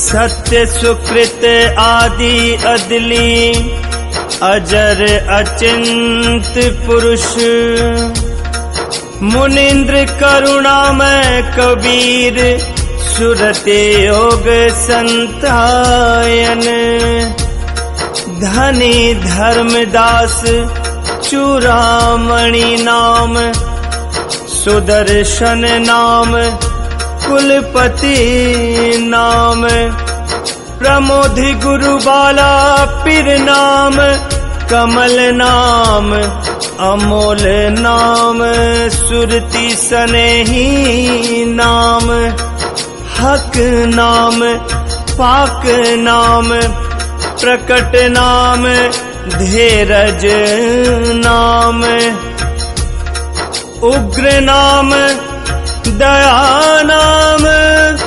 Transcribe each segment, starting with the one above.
सत्य सुकृत आदि अदली अजर अचिंत पुरुष। मुनीन्द्र करुणामय कबीर सुरते योग संतायन। धनी धर्मदास चूड़ामणि नाम सुदर्शन नाम कुलपति नाम। प्रमोदि गुरु बाला पीर नाम कमल नाम अमोल नाम। सुरति सनेही नाम हक नाम पाक नाम। प्रकट नाम धीरज नाम। उग्र नाम दया नाम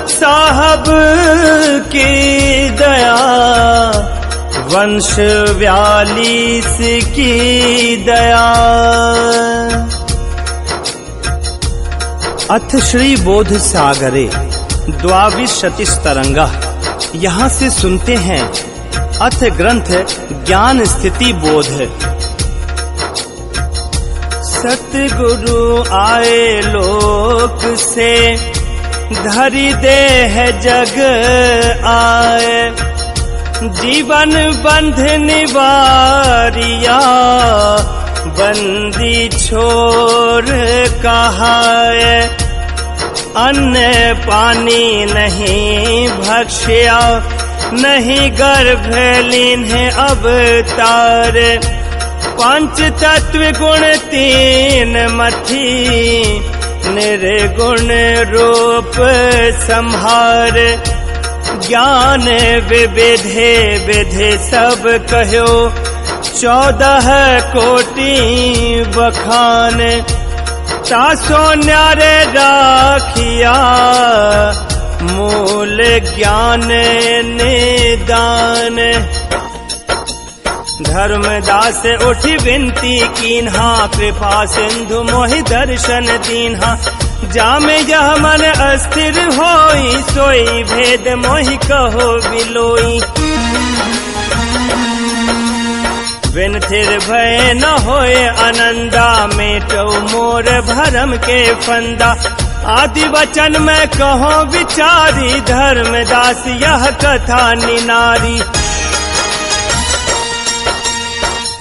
साहब की दया। वंश 42 की दया। अथ श्री बोध सागरे द्वाविशतिस्तरंगा। यहाँ से सुनते हैं अथ ग्रंथ ज्ञान स्थिति बोध। सतगुरु आए लोक से धरि देह जग आए। जीवन बंध निवारिया बंदी छोड़ कहाए। अन्न पानी नहीं भक्ष्या नहीं गर्भ लीन है अवतार। पंच तत्व गुण 3 मथी निर्गुण रूप संहार। ज्ञान विविधे विधि सब कहो 14 कोटि बखान। तासो न्यारे राखिया मूल ज्ञान निदान। धर्मदास उठी विनती कीन्हा कृपा सिंधु मोहि दर्शन दीन्हा। जामे यह मन अस्थिर होई सोई भेद मोहि कहो बिलोई। विनथिर भय न होए आनंदा मेटो मोर भरम के फंदा। आदि वचन में कहो विचारी धर्मदास यह कथा निनारी।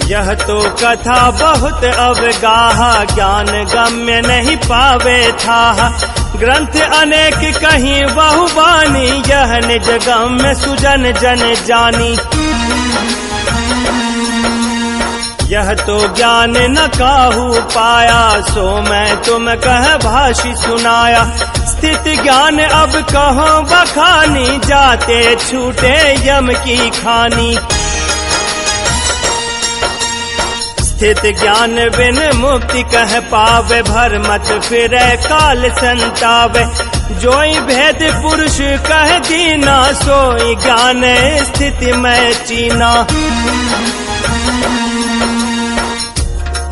यह तो कथा बहुत अवगाहा ज्ञान गम्य नहीं पावे था। ग्रंथ अनेक कहीं बहुबानी यह निज गम्य सुजन जन जानी। यह तो ज्ञान न काहू पाया सो मैं तुम कह भाषी सुनाया। स्थित ज्ञान अब कहो बखानी जाते छूटे यम की खानी। स्थित ज्ञान बिन मुक्ति कह पावे भरमत फिरे काल संतावे। जोई भेद पुरुष कह दीना सोई ज्ञान स्थिति में चीना।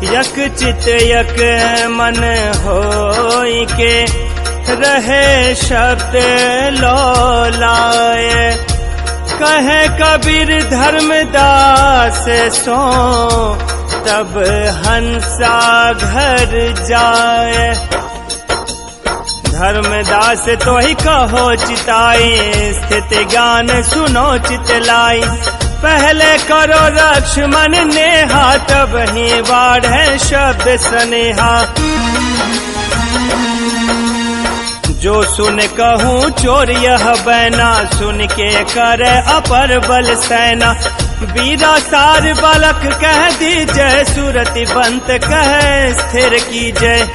यक चित यक मन होई के रहे शब्द लौलाए। कहे कबीर धर्मदास सो तब हंसा घर जाए। धर्मदास तो ही कहो चिताई स्थित ज्ञान सुनो चितलाई। पहले करो लक्ष्मण नेहा तब ही बाढ़े शब्द स्नेहा। जो सुन कहूँ चोर यह बैना सुन के कर अपर बल सेना। वीरा सार बालक कह दीजय सुरति बंत कह स्थिर कीजय।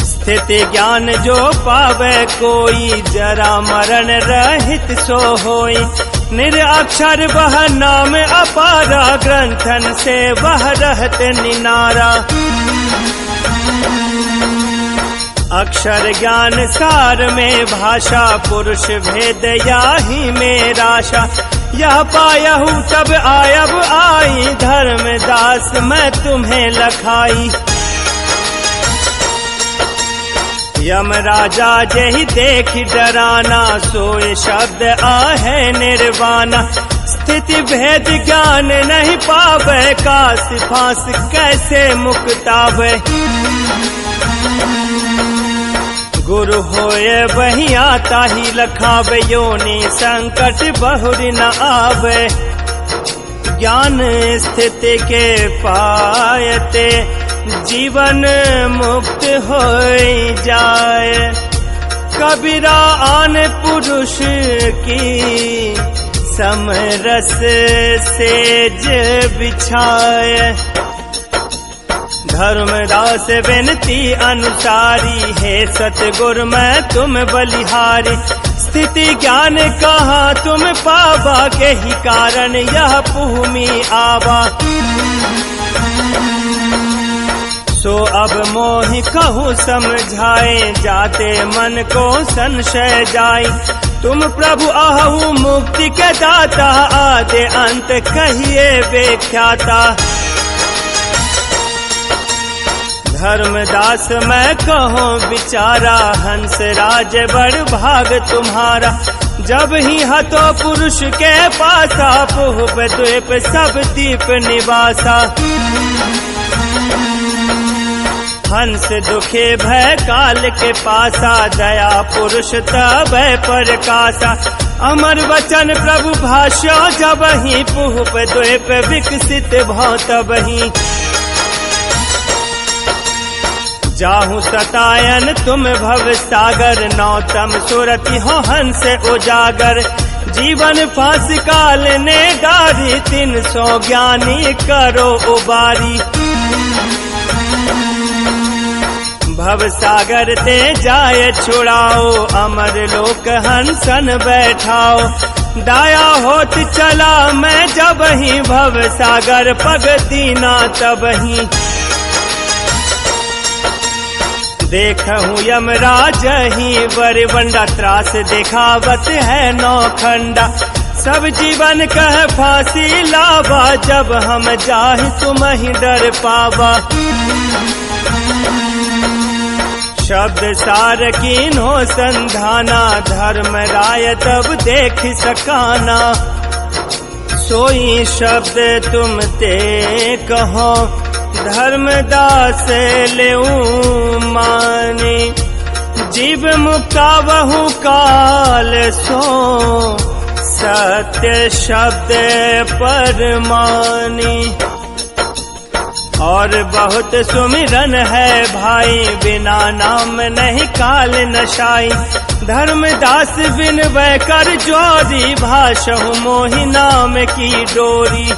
स्थिति ज्ञान जो पावे कोई जरा मरण रहित सो होई। निरअक्षर वह नाम अपारा ग्रंथन से वह रहत निनारा। अक्षर ज्ञान सार में भाषा पुरुष भेद याही में राशा। यह पायहु तब आयब आई धर्मदास मैं तुम्हें लखाई। यम राजा जही देख डराना, सोए शब्द आहे निर्वाणा। स्थिति भेद ज्ञान नहीं पावे, काश फांस कैसे मुक्तावे। गुरु होए वही आता ही लखावे, योनि संकट बहुरी न आवे। ज्ञान स्थिति के पायते, जीवन मुक्त हो जाए। कबीरा आन पुरुष की, समरस सेज बिछाए। धर्मदास विनती अनुसारी, हे सतगुर मैं तुम बलिहारी। स्थिति ज्ञान कहाँ तुम पावा, के ही कारण यह भूमि आवा। सो अब मोहि कहूँ समझाए, जाते मन को संशय जाए। तुम प्रभु आहू मुक्ति के दाता, आदि अंत कहिए व्याख्याता। धर्मदास मैं कहूँ विचारा, हंस राज बड़ भाग तुम्हारा। जब ही हतो पुरुष के पासा, पुह द्वीप सब दीप निवासा। हंस दुखे भय काल के पासा, दया पुरुष तब प्रकाशा। अमर वचन प्रभु भाष्य, जब ही पुह द्वीप विकसित भौ तबहि। जाहू सतायन तुम भव सागर, नौतम सुरति हो हंस उजागर। जीवन फांस काल ने डारी, 300 ज्ञानी करो उबारी। भव सागर ते जाय छुड़ाओ, अमर लोक हंसन बैठाओ। दाया होत चला मैं जब ही, भव सागर पग दीना तबहि। देखहूँ यमराज ही बरबंडा, त्रास दिखावत है नौखंडा। सब जीवन कह फांसी लावा, जब हम जाहि तुम ही डर पावा। शब्द सार कीन्हो संधाना, धर्म राय तब देख सकाना। सोई शब्द तुम ते कहो, धर्मदास लेऊं मानी। जीव मुक्ता बहु काल सो, सत्य शब्द परमानी। और बहुत सुमिरन है भाई, बिना नाम नहीं काल नशाई। धर्मदास बिन वै कर जोरी, भाषहु मोहि नाम की डोरी।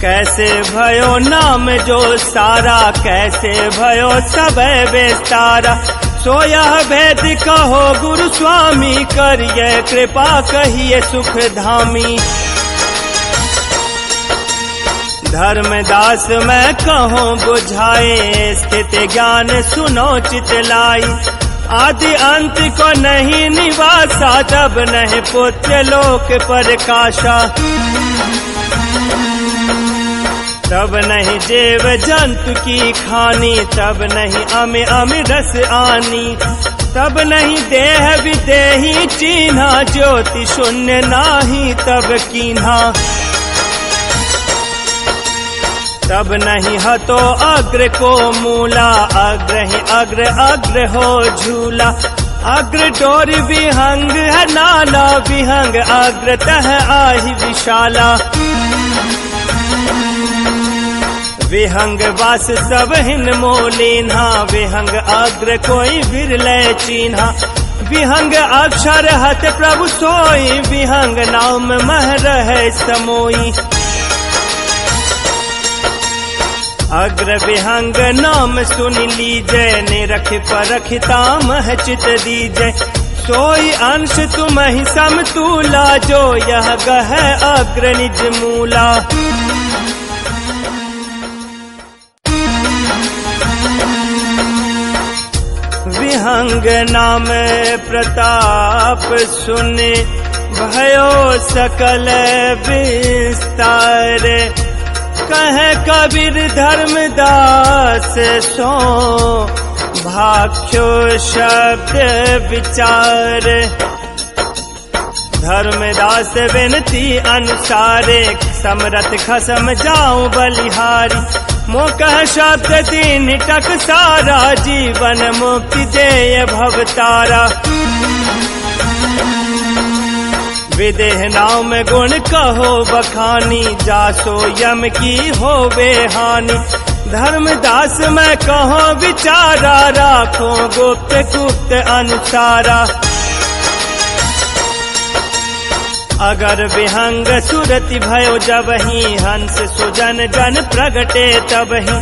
कैसे भयो नाम जो सारा, कैसे भयो सब विस्तारा। सो यह भेद कहो गुरु स्वामी, करिए कृपा कहिए सुख धामी। धर्मदास मैं कहूँ बुझाए, स्थिति ज्ञान सुनो चितलाई। आदि अंत को नहीं निवासा, तब नहीं पुत्र लोक प्रकाशा। तब नहीं जीव जंतु की खानी, तब नहीं अमि अमि रस आनी। तब नहीं देह विदेही चिन्हा, ज्योति शून्य नाही तब कीन्हा। तब नहीं हतो अग्र को मूला, अग्र ही अग्र अग्र हो झूला। अग्र डोर विहंग है नाला, विहंग अग्र तह आहि विशाला। विहंग वास सब हिन मोलिन्हा, विहंग अग्र कोई विरले चिन्हा। विहंग अक्षर हत प्रभु सोई, विहंग नाम मह रहे समोई। अग्र विहंग नाम सुन लीजय, निरख परख तामह चित दीजय। सोई अंश तुम ही समतूला, जो यह गह अग्र निज मूला। विहंग नाम प्रताप सुने, भयो सकल विस्तार। कहे कबीर धर्मदास सो भाख्यो शब्द विचार। धर्मदास विनती अनुसारे समरथ खसम जाऊं बलिहारी। मोकह शब्द दीन टक सारा जीवन मुक्ति देय भवतारा। विदेह नाम गुण कहो बखानी जासो यम की हो बेहानी। धर्मदास मैं कहो विचारा राखो गुप्त गुप्त अनुसारा। अगर विहंग सुरति भयो जबहि हंस सुजन जन प्रगटे तबहि।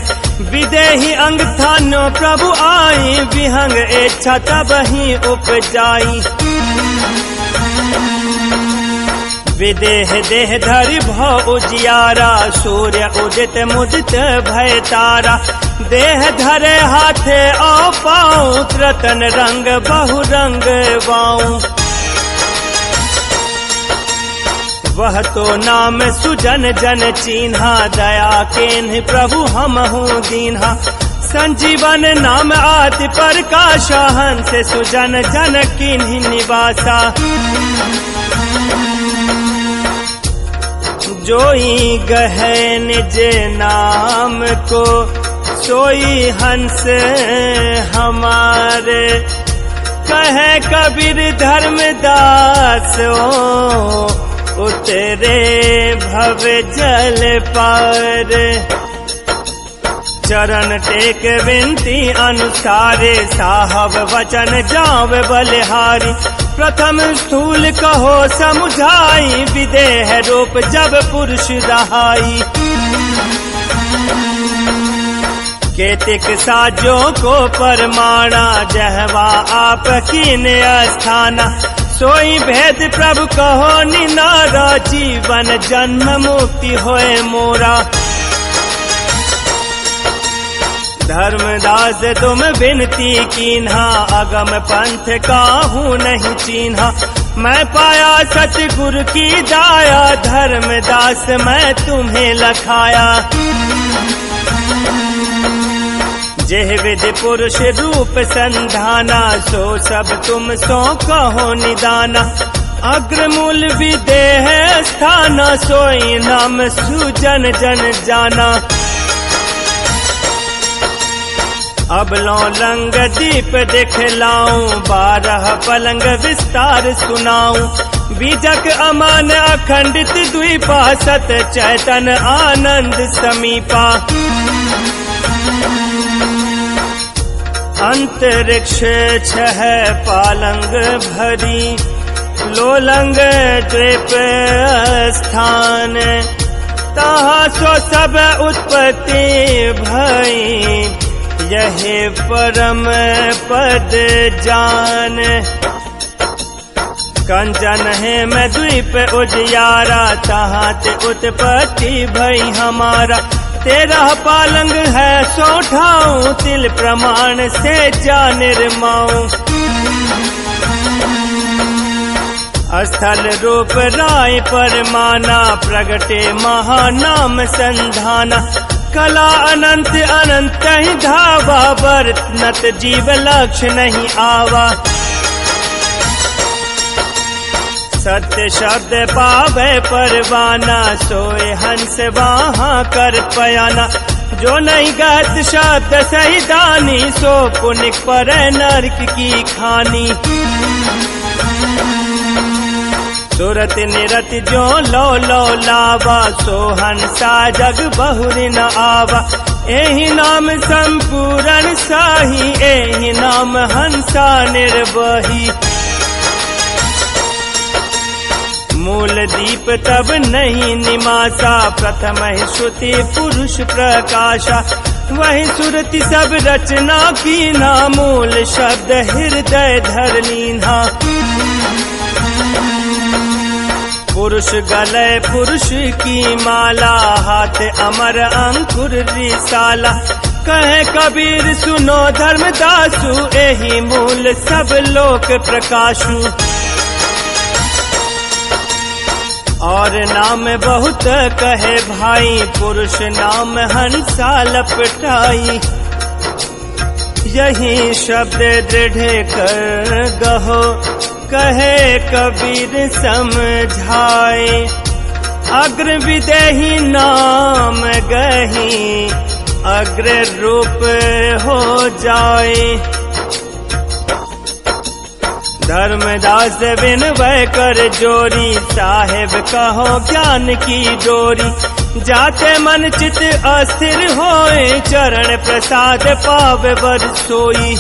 विदेही अंग थानो प्रभु आई विहंग इच्छा तबहि उपजाई। विदेह देह धरि भव उजियारा सूर्य उदित मुदित भय तारा। देह धरे हाथे औ पाऊं रतन रंग बहु रंग वाऊं। वह तो नाम सुजन जन चीन्हा दया केन्ह प्रभु हमहु दीन्हा। संजीवन नाम आदि प्रकाश हंस सुजन जन किन्हि निवासा। जोई गहे निज नाम को सोई हंस हमारे। कहे कबीर धर्मदास उतरे भव जल पार। चरण टेक विनती अनुसारे साहब वचन जाव बलिहारी। प्रथम स्थूल कहो समुझाई विदेह रूप जब पुरुष रहाई। केतिक साजों को परमाणा जहवा आप कीन अस्थाना। सोई भेद प्रभु कहो निनारा जीवन जन्म मुक्ति होए मोरा। धर्मदास तुम विनती कीन्हा अगम पंथ काहू नहीं चीन्हा। मैं पाया सतगुरु की दाया धर्मदास मैं तुम्हें लखाया। जेह विधि पुरुष रूप संधाना सो सब तुम सो कहो निदाना। अग्रमूल विदेह स्थाना सोई नाम सुजन जन जाना। अब लो लंग दीप दिखलाऊं 12 पलंग विस्तार सुनाऊं। बीजक अमान अखंडित द्वीपा सत चैतन आनंद समीपा। अंतरिक्ष 6 पालंग भरी लोलंग द्वीप स्थान। तहाँ सो सब उत्पत्ति भई यही परम पद जान। कंचन है मैं द्वीप उजियारा तहाँ ते उत्पत्ति भई हमारा। 13 पालंग है सो ठाऊं तिल प्रमाण से जा निर्माऊं। स्थल रूप राय परमाना प्रगटे महानाम संधाना। कला अनंत अनंत ही धावा वर्तनत जीव लक्ष्य नहीं आवा। सत्य शब्द पावे परवाना सोए हंस वहाँ कर पयाना। जो नहीं गत शब्द सही दानी सो पुनिक पर नरक की खानी। सुरत निरत जो लो लो लावा सो हंसा जग बहुरी न आवा। एहि नाम संपूर्ण साही एहि नाम हंसा निर्वही। मूल दीप तब नहीं निमासा प्रथम ही श्रुति पुरुष प्रकाशा। वही सुरति सब रचना की ना मूल शब्द हृदय धर लीन्हा। पुरुष गले पुरुष की माला हाथ अमर अंकुर रिसाला। कहे कबीर सुनो धर्मदासु एहि मूल सब लोक प्रकाशु। और नाम बहुत कहे भाई, पुरुष नाम हंसा लपटाई। यही शब्द दृढ़ कर गहो, कहे कबीर समझाए। अग्र विदेही नाम गही, अग्र रूप हो जाए। धर्मदास विनवय कर जोरी, साहेब कहो ज्ञान की डोरी। जाते मन चित अस्थिर होए, चरण प्रसाद पावे बर सोई।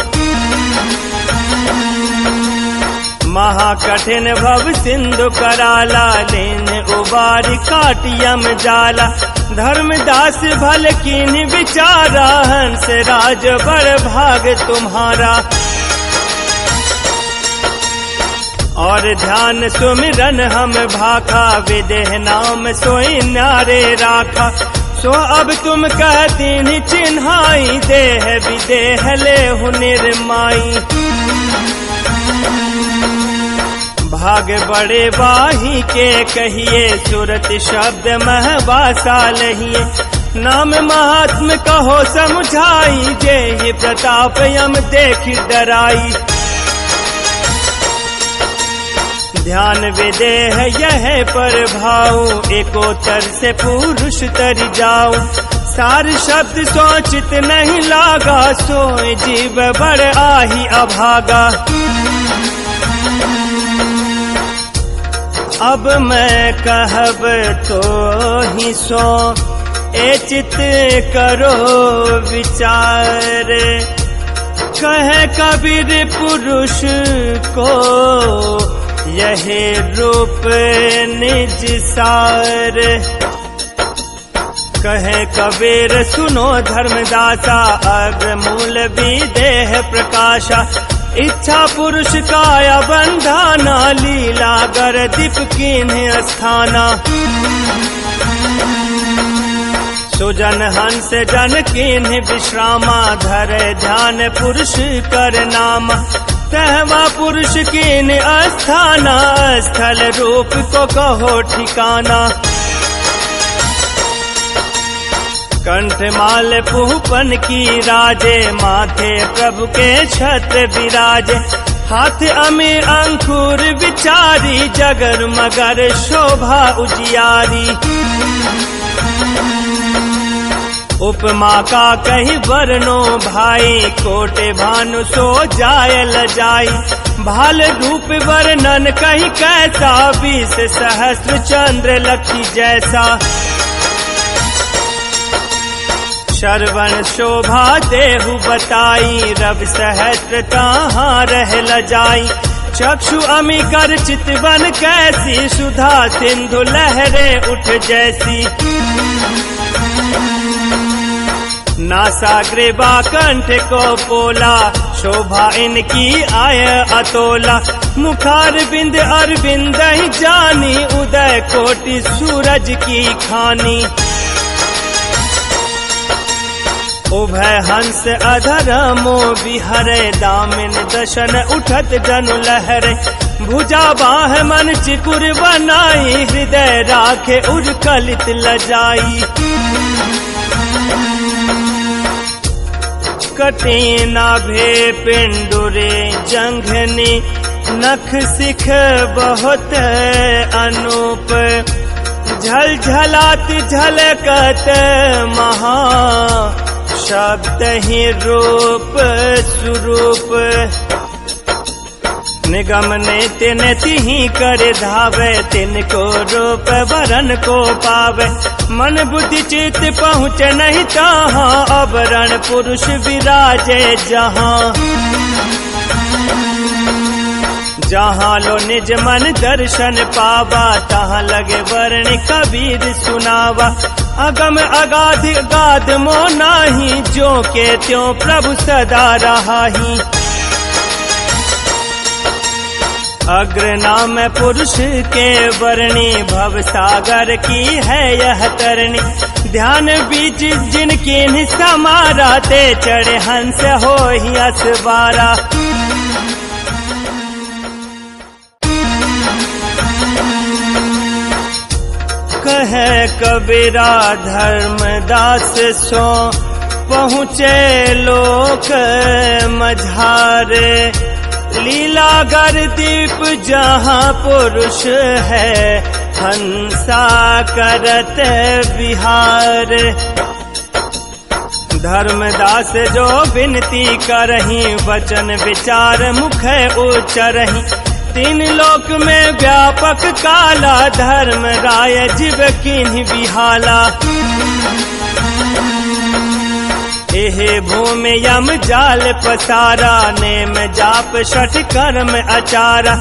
महाकठिन भव सिंधु कराला, लेन उबारी काटियम जाला। धर्मदास भल कीन विचारा, हंस राज बड़ भाग तुम्हारा। और ध्यान सुमिरन हम भाखा, विदेह नाम सोई नारे राखा। सो अब तुम कहती चिन्हाई, देह विदेह ले निर्माई। भाग बड़े बाही के कहिए, सुरत शब्द महवासा लहिए। नाम महात्म कहो समझाई, जे प्रताप यम देख डराई। ध्यान विदेह यह पर भाऊ, एकोतर से पुरुष तर जाऊ। सार शब्द सोचित नहीं लागा, सोए जीव बड़ आही अभागा। अब मैं कहब तो ही सो, ए चित करो विचार। कहे कबीर पुरुष को, यही रूप निज सार। कहे कबीर सुनो धर्मदासा, अग्र मूल विदेह प्रकाशा। इच्छा पुरुष काया बंधाना, लीला गर दीप कीन्ह स्थाना। सुजन हंस जन कीन्ह विश्रामा, धर ध्यान पुरुष कर नामा। कहवा पुरुष कीन अस्थाना, स्थल रूप को कहो ठिकाना। कंठमाल पुहपन की राजे, माथे प्रभु के छत्र विराजे। हाथ अमी अंकुर विचारी, जगर मगर शोभा उजियारी। उपमा का कही वर्णो भाई, कोटे भानु सो जाय लजाई। भाल रूप वर्णन कही कैसा, 20 सहस्त्र चंद्र लखी जैसा। श्रवण शोभा देहु बताई, रवि सहस्त्र ताहाँ रह लजाई। चक्षु अमी कर चितवन कैसी, सुधा सिंधु लहरे उठ जैसी। नासाग्रीवा कंठ को पोला, शोभा इनकी आय अतोला। मुखार बिंद अरविंद ही जानी, उदय कोटि सूरज की खानी। उभय हंस अधर मो विहरे, दामिन दशन उठत जनु लहरे। भुजा बाह मन चिकुर बनाई, हृदय राखे उर्कलित लजाई। कटे नाभे पिंडुरे जंघनी, नख सिख बहुत अनूप। झलझलात झलकत महा, शब्द ही रूप स्वरूप। निगम नेति नेति ही कर धावे, तिनको रूप वरन को पावे। मन बुद्धि चित पहुँचे नहीं तहाँ, अवरण पुरुष विराजे जहाँ। जहाँ लो निज मन दर्शन पावा, तहाँ लगे वर्ण कबीर सुनावा। अगम अगाध गाध मो नाही, जो के त्यों प्रभु सदा रहाही। अग्र नाम पुरुष के वर्णी, भव सागर की है यह तरणी। ध्यान बीज जिनकी समारा, ते चढ़े हंस हो ही असवारा। कहे कबीरा धर्मदास सो पहुँचे लोक मझारे। लीलागर दीप जहाँ पुरुष है हंसा करत विहार। धर्मदास जो विनती करही वचन विचार मुख उच्चरही। तीन लोक में व्यापक काला धर्म राय जीव किन्हीं बिहाला। एहे भूमि यम जाल पसारा नेम जाप छठ कर्म आचारा।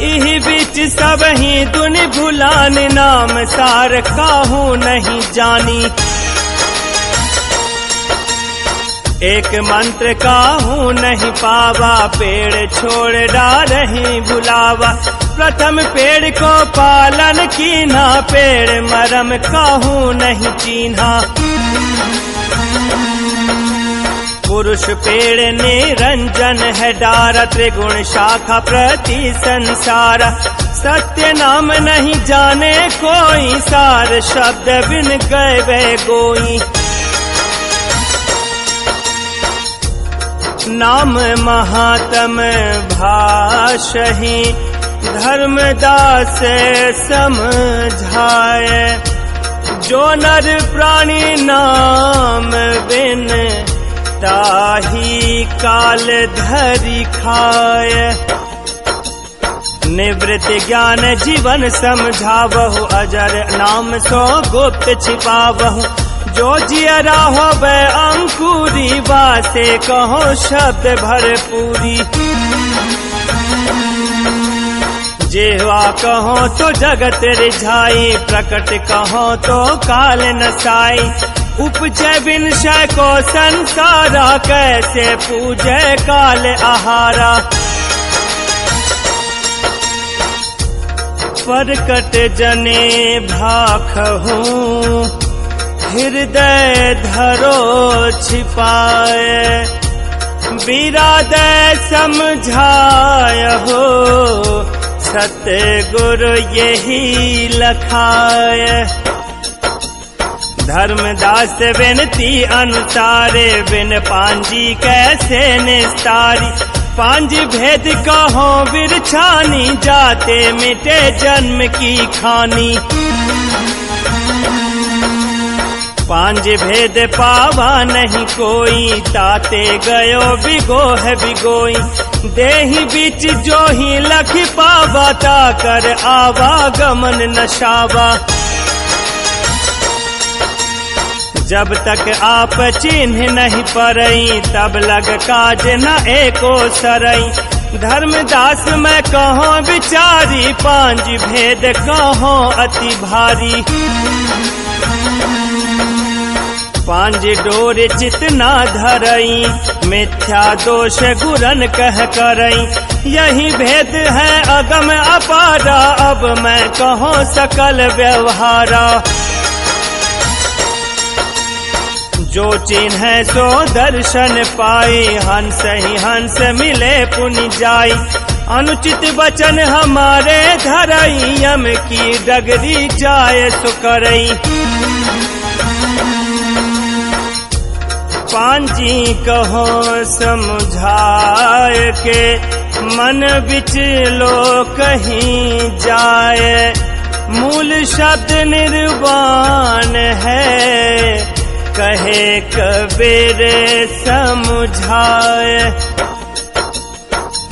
इही बीच सब ही दुनि भुलान नाम सार काहू नहीं जानी। एक मंत्र काहू नहीं पावा पेड़ छोड़ डारही भुलावा। प्रथम पेड़ को पालन कीन्हा पेड़ मरम काहू नहीं चीन्हा। पुरुष पेड़ निरंजन है डारा त्रिगुण शाखा प्रति संसार। सत्य नाम नहीं जाने कोई सार शब्द बिन गए गोई। नाम महात्म भाषहि धर्मदास समझाए। जो नर प्राणी नाम बिन ताही काल धरि खाए। निवृत्ति ज्ञान जीवन समझावहु अजर नाम सो गुप्त छिपावहु। जो जियरा होवे अंकुरी वासे कहो शब्द भरपूरी। जेवा कहो तो जगत रिझाई प्रकट कहो तो काल नसाई। उपजय विनशय को संसारा कैसे पूजे काल आहारा। परकट जने भाखहूँ हृदय धरो छिपाए। बिरादय समझाय हो सत्य गुरु यही लखाए। धर्मदास विनती अनुसारे बिन पांजी कैसे निस्तारी। पांजी भेद कहो बिरछानी जाते मिटे जन्म की खानी। पांच भेद पावा नहीं कोई ताते गयो बिगो है बिगोई। देही बीच जो ही लख पावा ता कर आवा गमन नशावा। जब तक आप चिन्ह नहीं परई तब लग काज न एको सरई। धर्मदास मैं कहो विचारी पांच भेद कहो अति भारी। पांच डोर चित ना धरई मिथ्या दोष गुरन कह करई। यही भेद है अगम अपारा अब मैं कहो सकल व्यवहारा। जो चिन्ह सो दर्शन पाई हंस ही हंस मिले पुनि जाई। अनुचित वचन हमारे धरई यम की डगरी जाए सो करई। पांजी कहो समझाए के मन बिच लो कहीं जाए। मूल शब्द निर्वाण है कहे कबीर समझाए।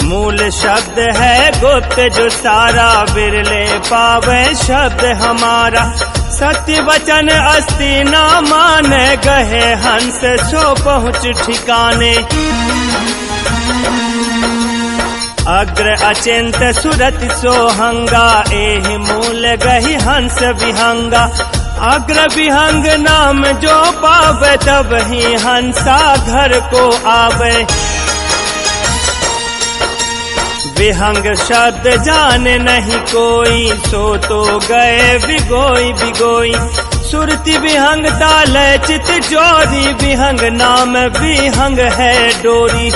मूल शब्द है गुप्त जो सारा बिरले पावे शब्द हमारा। सत्य वचन अस्ति न माने गहे हंस सो पहुँच ठिकाने। अग्र अचिंत सुरत सोहंगा एहि मूल गही हंस विहंगा। अग्र विहंग नाम जो पावे तब ही हंसा घर को आवे। विहंग शब्द जाने नहीं कोई सो तो गए बिगोई बिगोई। सुरति विहंग ताल चित जोरी विहंग नाम विहंग है डोरी।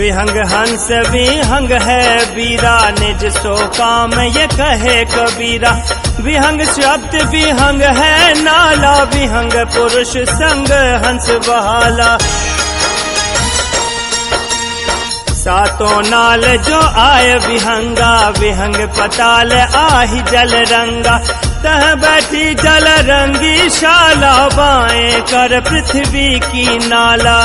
विहंग हंस विहंग है वीरा, निज सो काम ये कहे कबीरा। विहंग शब्द विहंग है नाला, विहंग पुरुष संग हंस बहाला। सातों नाल जो आय विहंगा, विहंग पताल आहि जल रंगा। तह बैठी जल रंगी शाला, बाएं कर पृथ्वी की नाला।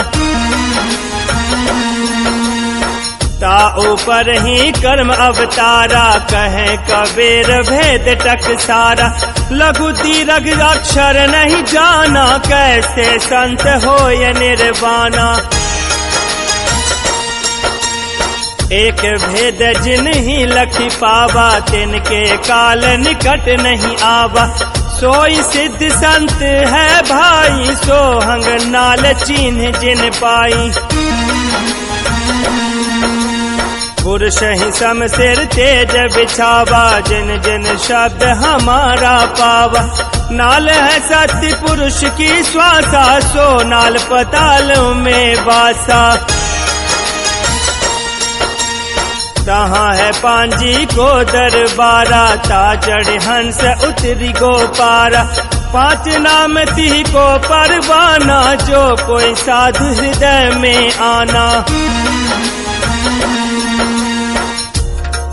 ता ऊपर ही कर्म अवतारा, कहे कबीर भेद टकसारा। लघु दीर्घ अक्षर नहीं जाना, कैसे संत होय निर्वाणा। एक भेद जिन ही लखी पावा, तिनके काल निकट नहीं आवा। सोई सिद्ध संत है भाई, सोहंग नाल चिन्ह जिन पाई। पुरुष ही सम सिर तेज बिछावा, जिन जिन शब्द हमारा पावा। नाल है सत्य पुरुष की श्वासा, सो नाल पताल में वासा। तहाँ है पांजी को दरबारा, ता चढ़े हंस उतरी गोपारा। पांच नाम ती को परवाना, जो कोई साधु हृदय में आना।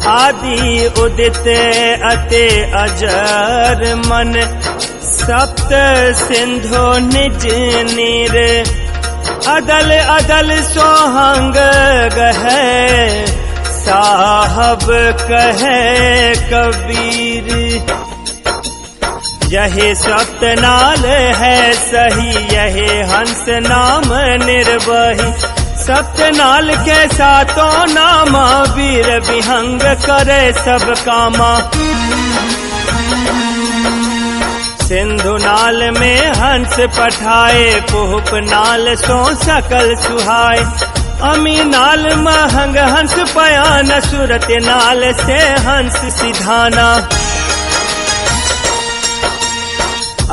आदि उदित अति अजर मन, सप्त सिंधु निज नीर। अदल अदल सोहंग गहे, साहब कहे कबीर। यही सप्त नाल है सही, यही हंस नाम निर्वही। सप्त नाल के सातों नामा, वीर विहंग करे सब कामा। सिंधु नाल में हंस पठाए, पुहुप नाल सो सकल सुहाए। अमी नाल महंग हंस पयान, सुरत नाल से हंस सिधाना।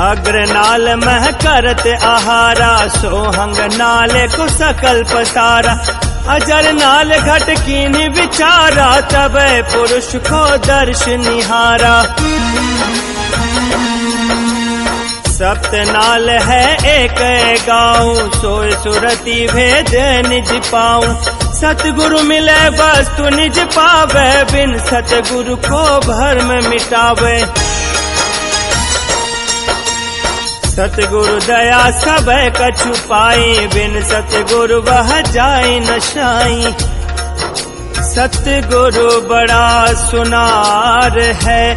अग्र नाल मह करत आहारा, सोहंग नाल को सकल पसारा। अजर नाल घट कीन विचारा, तब पुरुष को दर्श निहारा। सप्त नाल है एक गाँव, सोय सुरति भेद निज पाऊं। सतगुरु मिले वस्तु निज पावे, बिन सतगुरु को भर्म मिटावे। सतगुरु दया सब कछु पाई, बिन सतगुरु वह जाय न शाई। सतगुरु बड़ा सुनार है,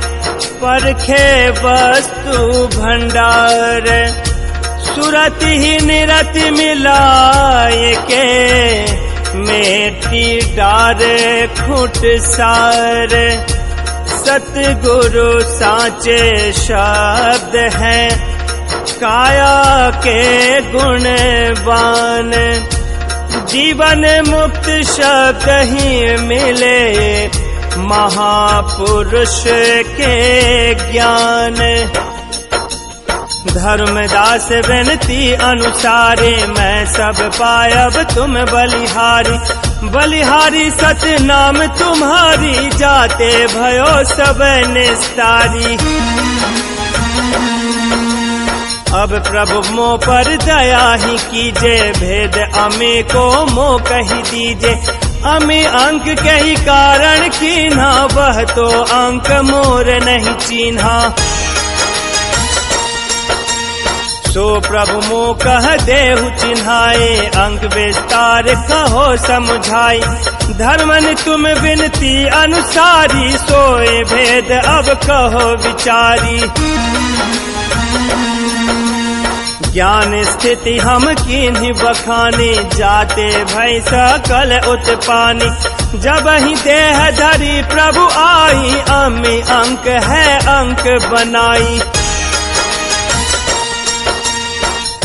परखे वस्तु भंडार। सुरत ही निरत मिलाए के, मेटी डार खुट सार। सतगुरु साचे शब्द हैं, काया के गुणवान। जीवन मुक्त शब्द ही मिले, महापुरुष के ज्ञान। धर्मदास विनती अनुसारे, मैं सब पायब तुम बलिहारी। बलिहारी सत नाम तुम्हारी, जाते भयो सब निस्तारी। अब प्रभु मो पर दया ही कीजे, भेद अमी को मो कही दीजे। अमी अंक के ही कारण कीन्हा, वह तो अंक मोर नहीं चीन्हा। सो प्रभु मो कह देहु चिन्हाए, अंक विस्तार कहो समझाई। धर्मन तुम विनती अनुसारी, सोए भेद अब कहो विचारी। ज्ञान स्थिति हम कीन्ही बखानी, जाते भई सकल उत्पानी। जब ही देह धरी प्रभु आई, अमी अंक है अंक बनाई।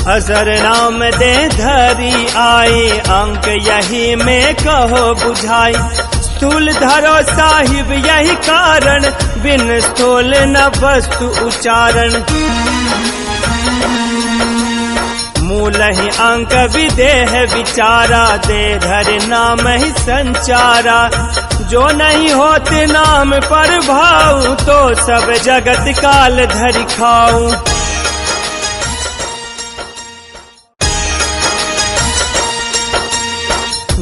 असर नाम दे धरी आई, अंक यही में कहो बुझाई। स्थूल धरो साहिब यही कारण, बिन स्थूल न वस्तु उच्चारण। मूल ही अंक विदेह विचारा, दे धर नाम ही संचारा। जो नहीं होते नाम पर भाऊ, तो सब जगत काल धरि खाऊ।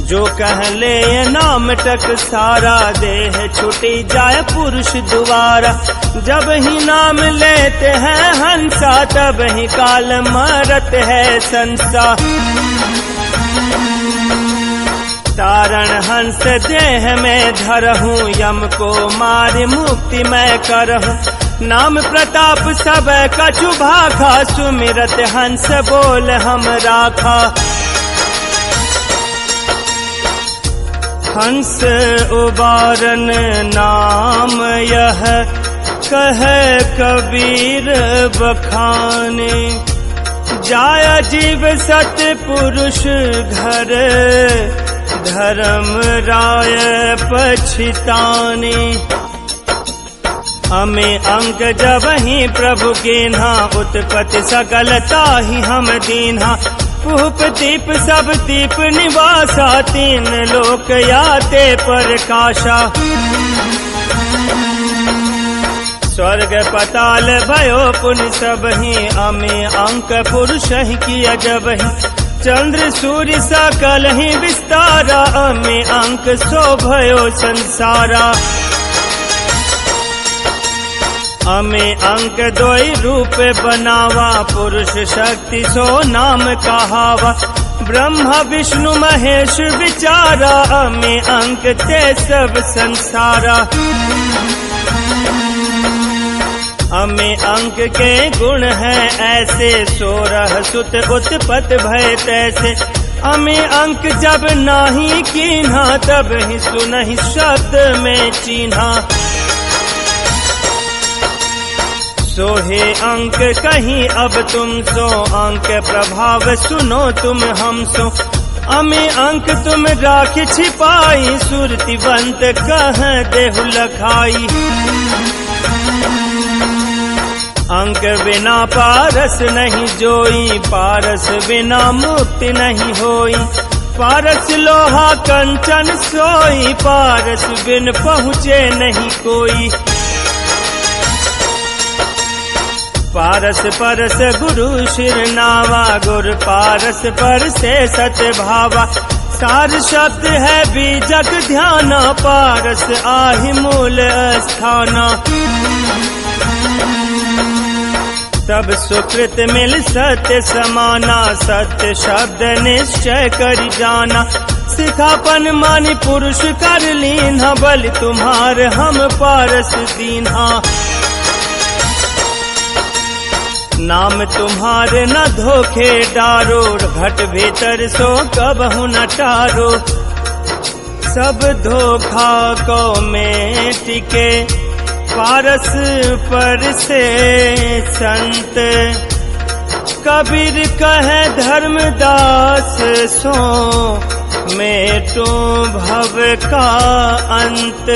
जो कह ले नाम टक सारा, देह छुटी जाए पुरुष दुआरा। जब ही नाम लेते हैं हंसा, तब ही काल मरत है संसा। तारण हंस देह में धरहूँ, यम को मार मुक्ति मैं करहूँ। नाम प्रताप सब कछु भाखा, सुमिरत हंस बोल हम राखा। हंस उबारन नाम यह, कह कबीर बखाने। जाय जीव सत्य पुरुष घर, धर्म राय पछिताने। हमें अंक जब ही प्रभु कीन्हा, उत्पत्ति सकलता ही हम दीन्हा। पूप दीप सब दीप निवासा, तीन लोक याते प्रकाशा। स्वर्ग पताल भयो पुण्य सब ही, अमे अंक पुरुष ही किया जब ही। चंद्र सूर्य सकल ही विस्तारा, अमे अंक सो भयो संसारा। अमे अंक दोई रूप बनावा, पुरुष शक्ति सो नाम कहावा। ब्रह्मा विष्णु महेश विचारा, अमे अंक ते सब संसारा। अमे अंक के गुण हैं ऐसे, 16 सुत उत्पत भय तैसे। अमे अंक जब नाही कीन्हा, तब ही सुनहि शब्द में चीन्हा। सोहे अंक कहीं अब तुम सो, अंक प्रभाव सुनो तुम हम सो। अमे अंक तुम राख छिपाई, सुरतिवंत कह देहु लखाई। अंक बिना पारस नहीं जोई, पारस बिना मुक्ति नहीं होई। पारस लोहा कंचन सोई, पारस बिन पहुँचे नहीं कोई। पारस परस गुरु शिर नावा, गुर पारस पर से सत्य भावा। सार शब्द है बीजक ध्याना, पारस आहि मूल स्थाना। तब सुकृत मिल सत्य समाना, सत्य शब्द निश्चय कर जाना। सिखापन मानि पुरुष कर लीन्हा, बल तुम्हार हम पारस दीन्हा। नाम तुम्हारे न धोखे डारो, घट भीतर सो कबहु न टारो। सब धोखा को में टिके, पारस पर से संत। कबीर कहे धर्मदास सो, मेटो भव का अंत।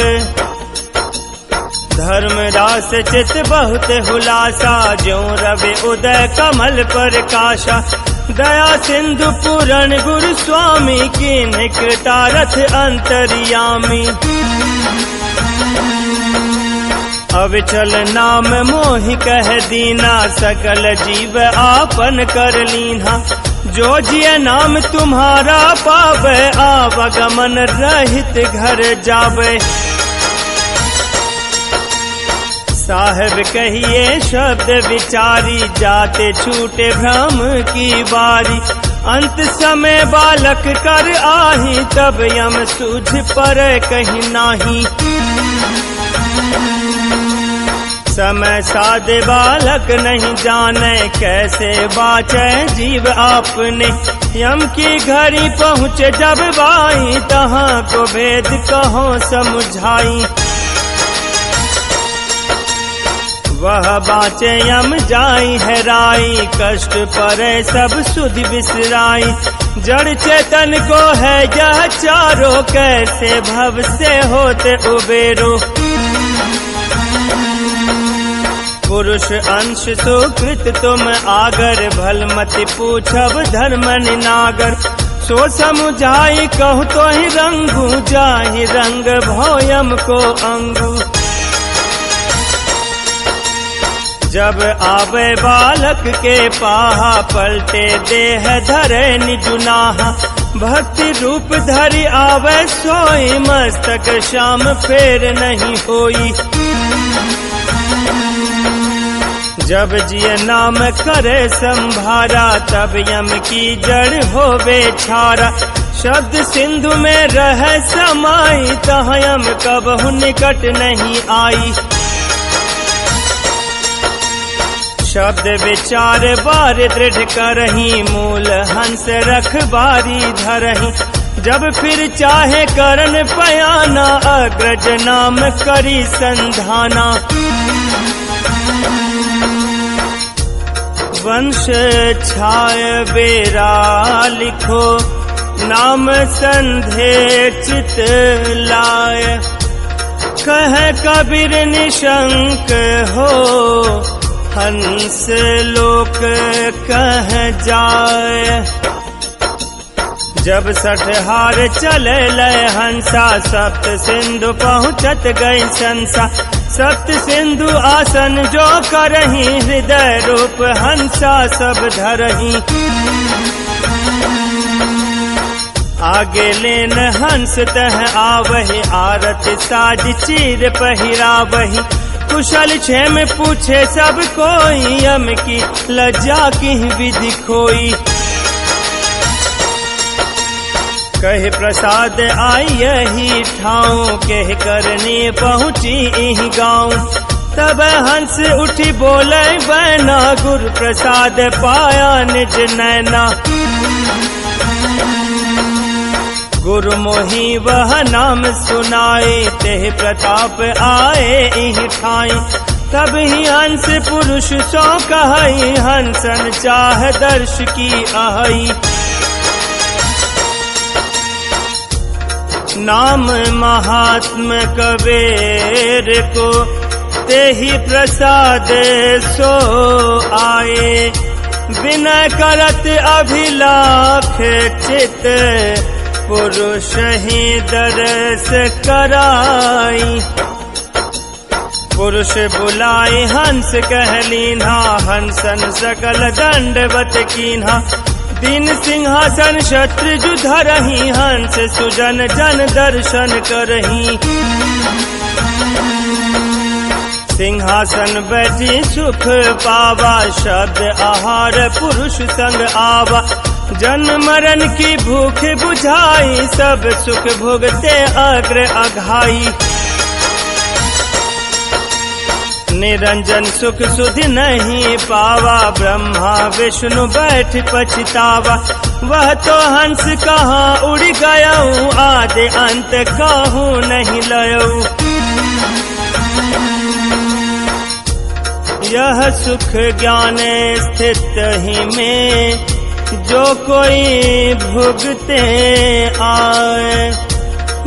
धर्मदास चित बहुत हुलासा, ज्यों रवि उदय कमल प्रकाशा। दया सिंधु पूरण गुरु स्वामी, कीन कृतारथ अंतर्यामी। अविचल नाम मोहि कह दीना, सकल जीव आपन कर लीन्हा। जो जिय नाम तुम्हारा पावे, आवागमन रहित घर जावे। साहेब कहिए शब्द विचारी, जाते छूटे भ्रम की बारी। अंत समय बालक कर आही, तब यम सूझ पर कहीं नाही। समय साधे बालक नहीं जाने, कैसे बाचे जीव आपने। यम की घड़ी पहुँचे जब बाई, तहाँ को भेद कहो समझाई। वह बाचे यम जाई हैराई, कष्ट परे सब सुध बिसराई। जड़ चेतन को है यह चारो, कैसे भव से होते उबेरो। पुरुष अंश सुकृत तुम आगर, भल मत पूछब धर्म नागर। सो समुझाई कहु तो ही रंगू, जाहि रंग भोयम को अंगू। जब आवे बालक के पाहा, पलटे देह धरे निजुनाहा। भक्ति रूप धरि आवे सोई, मस्तक श्याम फेर नहीं होई। जब जिय नाम करे संभारा, तब यम की जड़ होवे छारा। शब्द सिंधु में रह समाई, तहाँ यम कबहु निकट नहीं आई। शब्द विचार बार दृढ़ करही, मूल हंस रखबारी धरही। जब फिर चाहे करन पयाना, अग्रज नाम करी संधाना। वंश छाय बेरा लिखो, नाम संधे चित लाय। कह कबीर निशंक हो, हंस लोक कह जाय। जब सठहार चले लय हंसा, सप्त सिंधु पहुँचत गई संसा। सप्त सिंधु आसन जो करही, हृदय रूप हंसा सब धरही। आगे लेन हंस तह आवहि, आरत साज चीर पहिरावहि। कुशल क्षेम पूछे सब कोई, यम की लज्जा की विधि खोई। कह प्रसाद आई यही ठाऊं, कह करनी पहुँची इही गाँव। तब हंस उठी बोले बैना, गुरु प्रसाद पाया निज नैना। गुरु मोही वह नाम सुनाए, तेह प्रताप आए इहि ठाई। तब ही हंस पुरुष सो कहई, हंसन चाह दर्श की आहई। नाम महात्म कबीर को, तेहि प्रसाद सो आए। विनय करत अभिलाख चित, पुरुष ही दरस कराई। पुरुष बुलाए हंस कहलीन्हा, हंसन सकल दंडवत कीन्हा। दीन सिंहासन शत्रु धरही, हंस सुजन जन दर्शन करही। सिंहासन बैठी सुख पावा, शब्द आहार पुरुष संग आवा। जन्म मरण की भूख बुझाई, सब सुख भोगते अग्र अघाई। निरंजन सुख सुधि नहीं पावा, ब्रह्मा विष्णु बैठ पछतावा। वह तो हंस कहाँ उड़ गयऊ, आदि अंत कहूँ नहीं लयऊ। यह सुख ज्ञान स्थित ही में, जो कोई भुगते आए।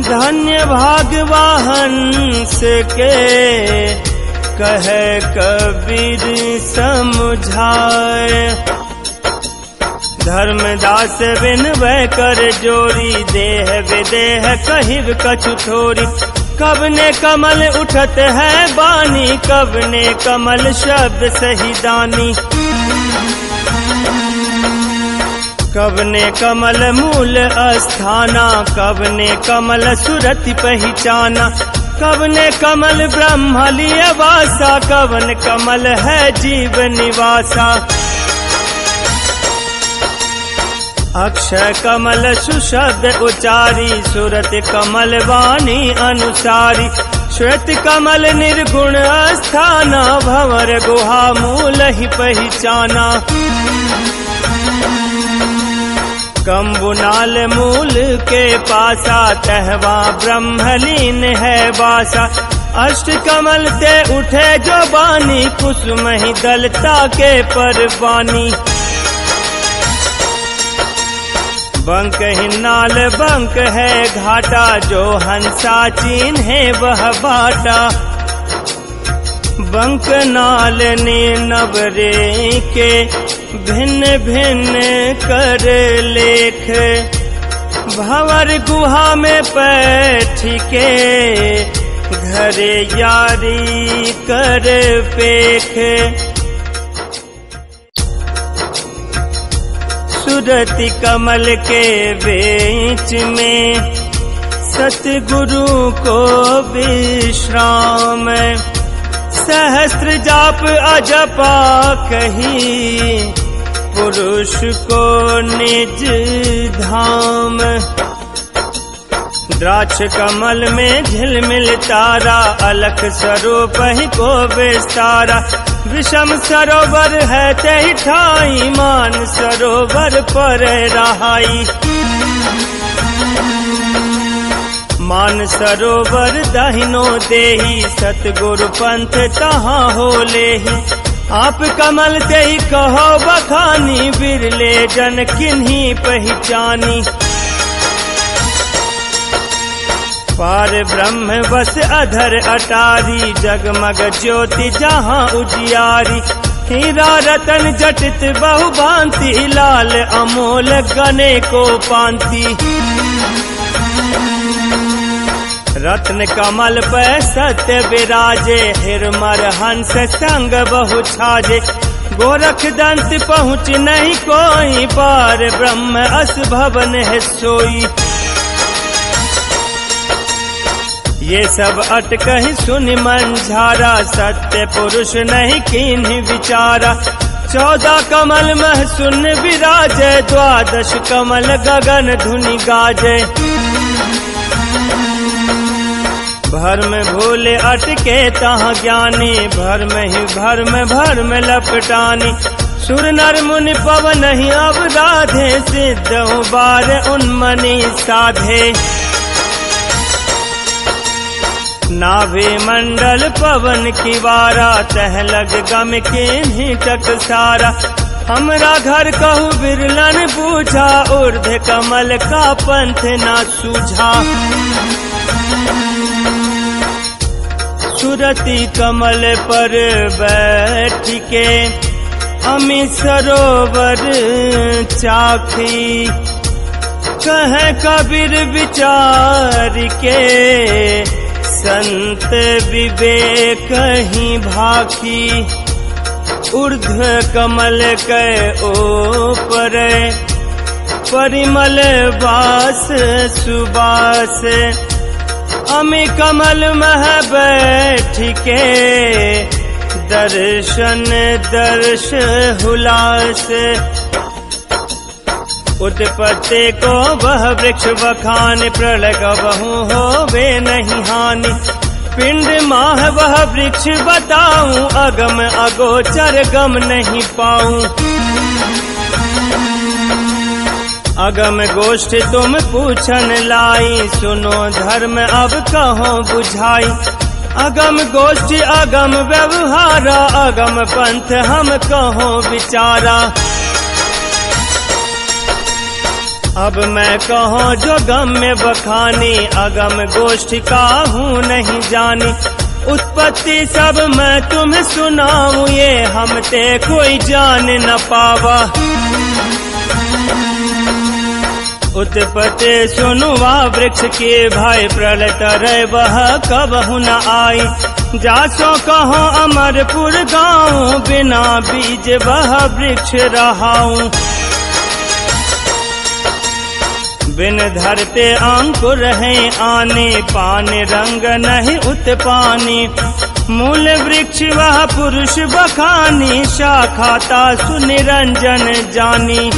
धन्य भाग्यवा हंस के, कहे कबीर समझाए। धर्मदास बिनवै कर जोरी, देह विदेह कहिब कछु थोरी। कब ने कमल उठत है बानी, कब ने कमल शब्द सही दानी। कब ने कमल मूल अस्थाना, कब ने कमल सुरति पहचाना। कब ने कमल ब्रह्म लिय वासा, कवन कमल है जीव निवासा। अक्षय कमल सुशब्द उचारी, सुरत कमल वाणी अनुसारी। श्वेत कमल निर्गुण अस्थाना, भंवर गुहा मूल ही पहचाना। कंबुनाल मूल के पासा, तहवा ब्रह्मलीन है वासा। अष्ट कमल ते उठे जो बानी, कुसुम ही दलता के परवानी। बंक ही नाल बंक है घाटा, जो हंसा चीन है वह बाटा। बंक नाल ने नबरे के भिन्न भिन्न कर लेख, भंवर गुहा में बैठ के घरे यारी कर पेख। सुरति कमल के बीच में सतगुरु को विश्राम, सहस्त्र जाप अजपा कही पुरुष को निज धाम। द्राक्ष कमल में झिलमिल तारा, अलख स्वरूप ही को विस्तारा। विषम सरोवर है तहि ठाई, मान सरोवर पर रहाई। मान सरोवर दहिनो देही, सतगुरु पंथ तहाँ हो लेही। आप कमल ते ही कहो बखानी, बिरले जन किन्हीं पहचानी। पार ब्रह्म बस अधर अटारी, जगमग ज्योति जहाँ उजियारी। हीरा रतन जटित बहु भांति, लाल अमोल गने को पांति। रत्न कमल पे सत्य विराजे, हिरमर हंस संग बहु छाजे। गोरख दंत पहुँच नहीं कोई, पार ब्रह्म अस भवन है सोई। ये सब अटकहि सुनि मंझारा, सत्य पुरुष नहीं कीन्हि विचारा। 14 कमल मह सुन विराजे, 12 कमल गगन धुनि गाजे। भर में भूले अटके तहाँ ज्ञानी, भर में ही भर में लपटानी। सुर नर मुनि पवन ही अब राधे, सिद्ध बार उन्मनी साधे। नाभि मंडल पवन की वारा, तह लग गम किन्हीं टकसारा। हमरा घर कहूँ बिरलन बूझा, ऊर्ध्व कमल का पंथ ना सूझा। सुरति कमल पर बैठ के अमी सरोवर चाखी, कह कबीर विचार के संत विवेक ही भाखी। ऊर्ध्व कमल के ऊपर परिमल वास सुबास, अमी कमल मह बैठ के दर्शन दर्श हुलास। उत्पत्ति को वह वृक्ष बखान, प्रलय कबहु होवे नहीं हानि। पिंड माह वह वृक्ष बताऊं, अगम अगोचर गम नहीं पाऊं। अगम गोष्ठ तुम पूछन लाई, सुनो धर्म अब कहो बुझाई। अगम गोष्ठी अगम व्यवहारा, अगम पंथ हम कहो विचारा। अब मैं कहूँ जो गम में बखानी, अगम गोष्ठी काहू नहीं जानी। उत्पत्ति सब मैं तुम्हें सुनाऊं, ये हम ते कोई जान न पावा। उत्पत्ति सुनुवा वृक्ष के भाई, प्रलय तरय वह कबहु न आई। जासो कहो अमरपुर गाँव, बिना बीज वह वृक्ष रहाऊं। बिन धरते अंकुर हैं आने, पाने रंग नहीं उत्पानी। मूल वृक्ष वह पुरुष बखानी, शाखाता सुनिरंजन जानी।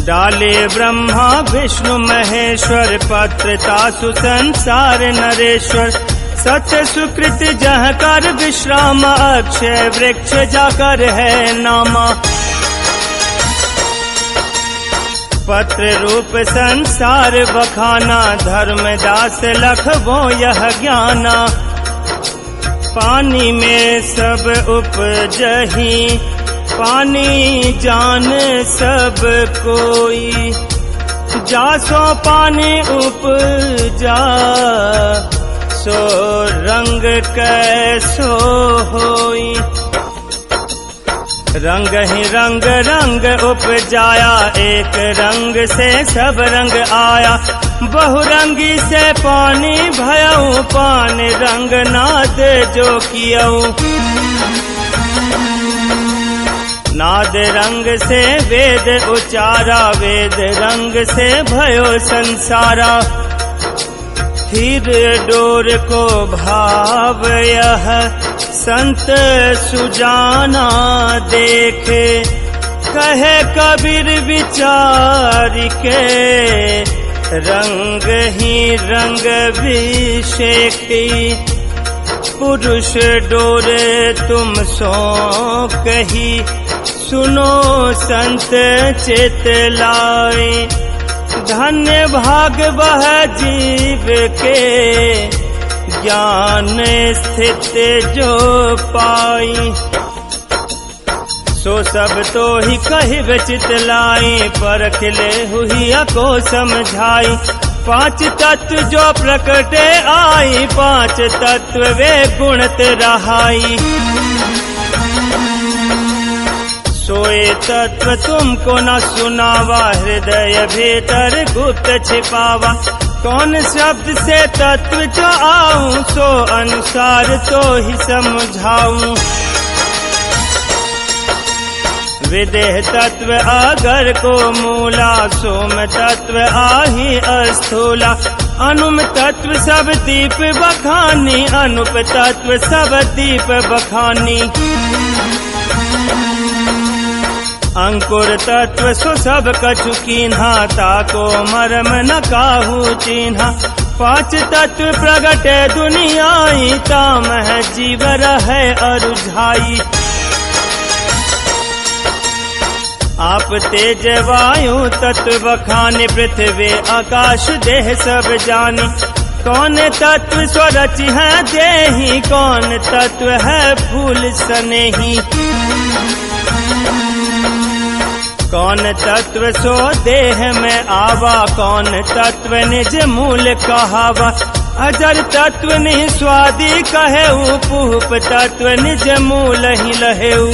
डाले ब्रह्मा विष्णु महेश्वर, पत्रता सुसंसार नरेश्वर। सत्य सुकृत जह कर विश्राम, अक्षय वृक्ष जाकर है नामा। पत्र रूप संसार बखाना, धर्मदास लखबो यह ज्ञाना। पानी में सब उपजही, पानी जान सब कोई। जासो पानी उपजा, सो रंग कैसो होई। रंग ही रंग रंग उपजाया, एक रंग से सब रंग आया। बहुरंगी से पानी भयऊ, पान रंग नाद जो कियऊ। नाद रंग से वेद उचारा, वेद रंग से भयो संसारा। फिर डोर को भाव यह संत सुजाना देखे। कहे कबीर विचार के, रंग ही रंग विषेकी। पुरुष डोरे तुम सो कही, सुनो संत चित लाए। धन्य भाग वह जीव के, ज्ञान स्थित जो पाई। सो सब तो ही कही विचित लाई, परख ले हुई को समझाई। पांच तत्व जो प्रकटे आई, पांच तत्व वे गुणत रहाई। सोए तत्व तुमको न सुनावा, हृदय भीतर गुप्त छिपावा। कौन शब्द से तत्व जो आऊं, सो अनुसार तो ही समझाऊं। विदेह तत्व अगर को मूला, सोम तत्व आही अस्थूला। अनुम तत्व सब दीप बखानी, अनुप तत्व सब दीप बखानी। अंकुर तत्व सो सब कछु कीन्हा, ताको मरम न काहू चिन्हा। पांच तत्व प्रगटे दुनियाई, ताम है जीव रहे अरुझाई। आप तेज वायु तत्व बखाने, पृथ्वी आकाश देह सब जाने। कौन तत्व स्वरच है देही, कौन तत्व है फूल सनेही। कौन तत्व सो देह में आवा, कौन तत्व निज मूल कहावा। अजर तत्व निस्वादी कहेऊ, पूप तत्व निज मूल ही लहेऊ।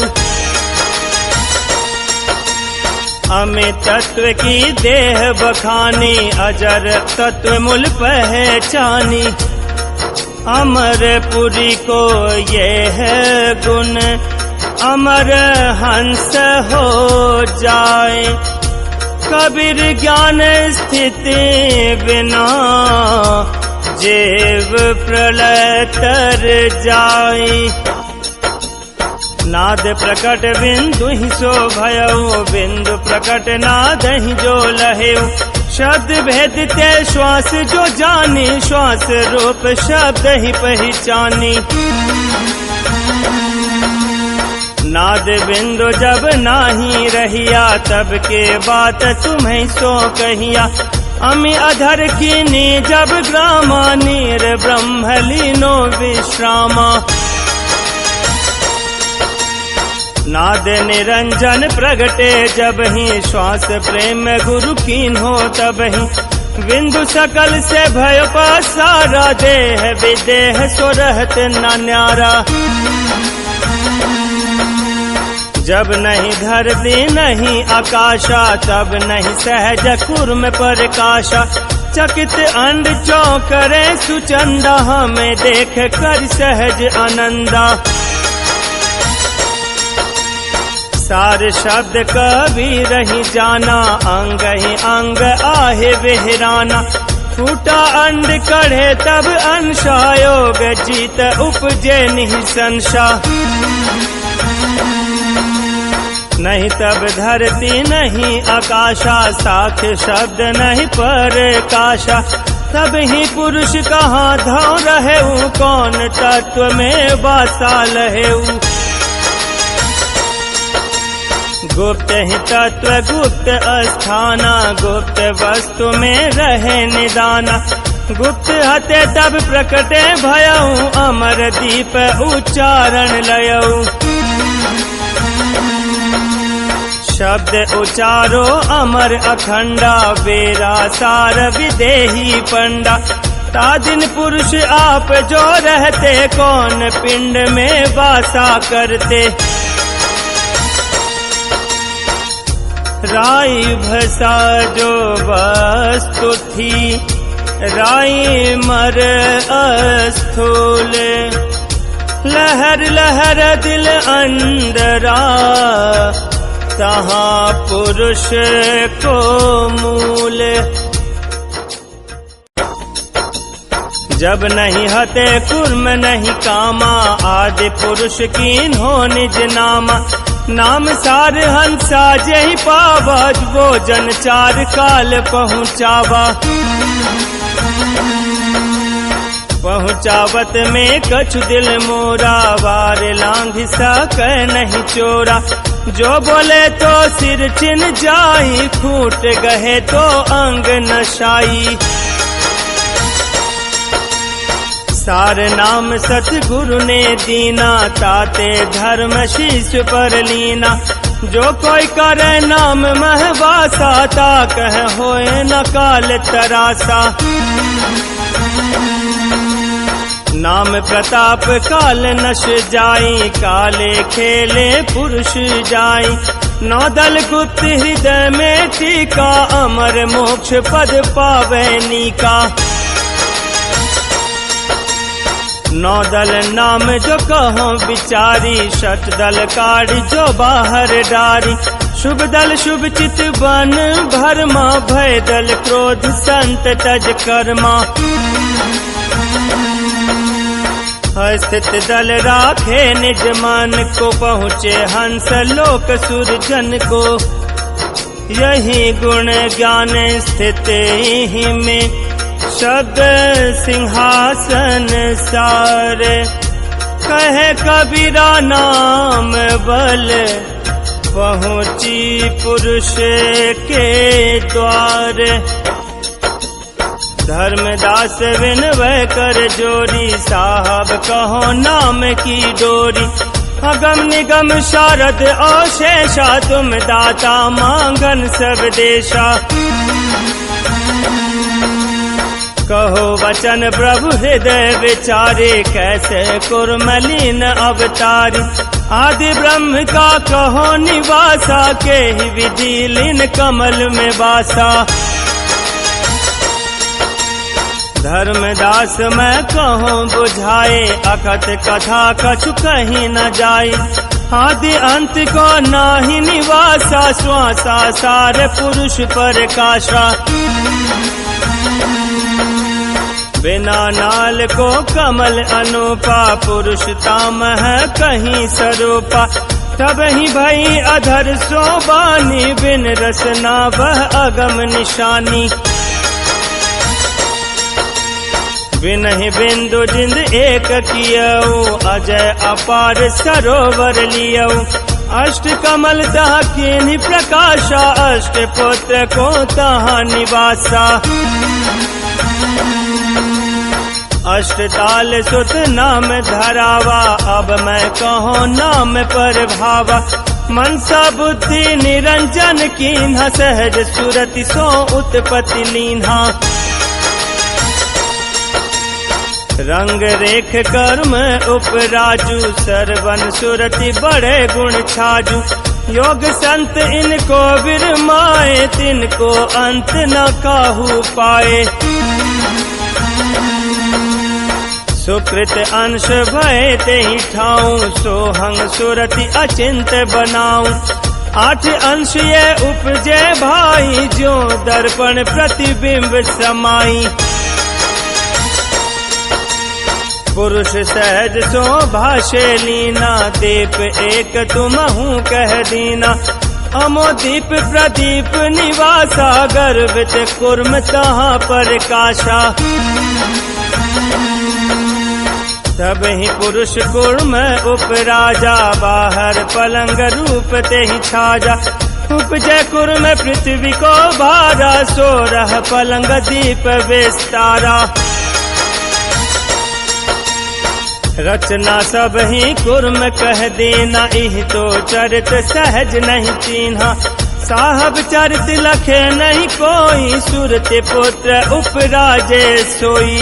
अमित तत्व की देह बखानी, अजर तत्व मूल पहचानी। अमरपुरी को ये है गुण, अमर हंस हो जाए। कबीर ज्ञान स्थिति बिना, जीव प्रलय तर जाए। नाद प्रकट बिंदु ही सो भयऊ, बिंदु प्रकट नाद ही जो लहेऊ। शब्द भेद ते श्वास जो जानी, श्वास रूप शब्द ही पहचानी। नाद बिंदु जब नाही रहिया, तब के बात तुम्हें सो कहिया। अमि अधर कीनी जब ग्रामा, नीर ब्रह्म लीनो विश्रामा। नाद निरंजन प्रगटे जब ही, श्वास प्रेम गुरु कीन हो तब ही। बिंदु सकल से भय पसारा, देह विदेह सो रहत न न्यारा। जब नहीं धरती नहीं आकाशा, तब नहीं सहज कुर्म प्रकाशा। चकित अंड चौकरे सुचंदा, हमें देख कर सहज आनंदा। सार शब्द कभी रही जाना, अंग ही अंग आहे विहराना। फूटा अंड कढ़े तब अंशा, योग जीत उपजे निसंशा। नहीं तब धरती नहीं आकाशा, साख शब्द नहीं प्रकाशा। तब ही पुरुष कहाँ धौ रहेऊ, कौन तत्व में वासा लहेऊ। गुप्त ही तत्व गुप्त अस्थाना, गुप्त वस्तु में रहे निदाना। गुप्त हते तब प्रकटे भयऊ, अमर दीप उच्चारण लयऊ। शब्द उचारो अमर अखंडा, बेरा सार विदेही पंडा। तादिन पुरुष आप जो रहते, कौन पिंड में वासा करते। राई भसा जो वस्तु थी, राई मर अस्थूल। लहर लहर दिल अंदरा, तहाँ पुरुष को मूल। जब नहीं हते कुर्म नहीं कामा, आदि पुरुष कीन्हो निज नामा। नाम सार हंसा जहि पावा, वो जन चार काल पहुँचावा। पहुँचावत में कछु दिल मोरा, वार लांघ सकै नहीं चोरा। जो बोले तो सिर छिन जाई, खूट गहे तो अंग नशाई। सार नाम सतगुरु ने दीना, ताते धर्म शीश पर लीना। जो कोई करे नाम महवासा, ता कह होए न काल तरासा। नाम प्रताप काल नश जाई, काले खेले पुरुष जाई। नौदल गुप्त हृदय में टीका, अमर मोक्ष पद पावे नीका। नौदल नाम जो कहो विचारी, शत दल काढ़ जो बाहर डारी। शुभ दल शुभ चित बन भरमा, भय दल क्रोध संत तज कर्मा। स्थित दल राखे निज मन को, पहुँचे हंस लोक सुर जन को। यही गुण ज्ञान स्थित ही में, शब्द सिंहासन सारे। कहे कबीरा नाम बल, पहुँची पुरुष के द्वार। धर्मदास विनवय कर जोरी, साहब कहो नाम की डोरी। अगम निगम शारद अशेषा, तुम दाता मांगन सब देशा। कहो वचन प्रभु हृदय विचारे, कैसे कुर्मलीन अवतारी। आदि ब्रह्म का कहो निवासा, के ही विधि लीन कमल में वासा। धर्मदास मैं कहूँ बुझाए, अकथ कथा कछु कहीं न जाए। आदि अंत को नाही निवासा, श्वासा सार पुरुष पर काशा। बिना नाल को कमल अनूपा, पुरुषताम है कहीं सरूपा। तब ही भई अधर सोबानी, बिन रसना वह अगम निशानी। बिन ही बिंदु जिंद एक कियऊ, अजय अपार सरोवर लियऊ। अष्ट कमल तह कीन्ही प्रकाशा, अष्ट पुत्र को तहाँ निवासा। अष्ट ताल सुत नाम धरावा, अब मैं कहूँ नाम पर भावा। मनसा बुद्धि निरंजन कीन्हा, सहज सुरति सो उत्पत्ति लीन्हा। रंग रेख कर्म उपराजू, सरवन सुरति बड़े गुण छाजू। योग संत इनको विरमाए, तिनको अंत न काहू पाए। सुकृत अंश भय ते ही ठाऊं, सोहंग सुरति अचिंत बनाऊं। आठ अंश ये उपजे भाई, जो दर्पण प्रतिबिंब समाई। पुरुष सहज सो भाषे लीना, दीप एक तुमहु कह दीना। अमोदीप प्रदीप निवासा, गर्वित कुर्म तहाँ प्रकाशा। तब ही पुरुष कुर्म उपराजा, बाहर पलंग रूप ते ही छाजा। उपजय कुर्म पृथ्वी को भारा, सोरह पलंग दीप विस्तारा। रचना सब ही कुर्म कह देना, इह तो चरित सहज नहीं चीन्हा। साहब चरित लखे नहीं कोई, सुरते पुत्र उपराजे सोई।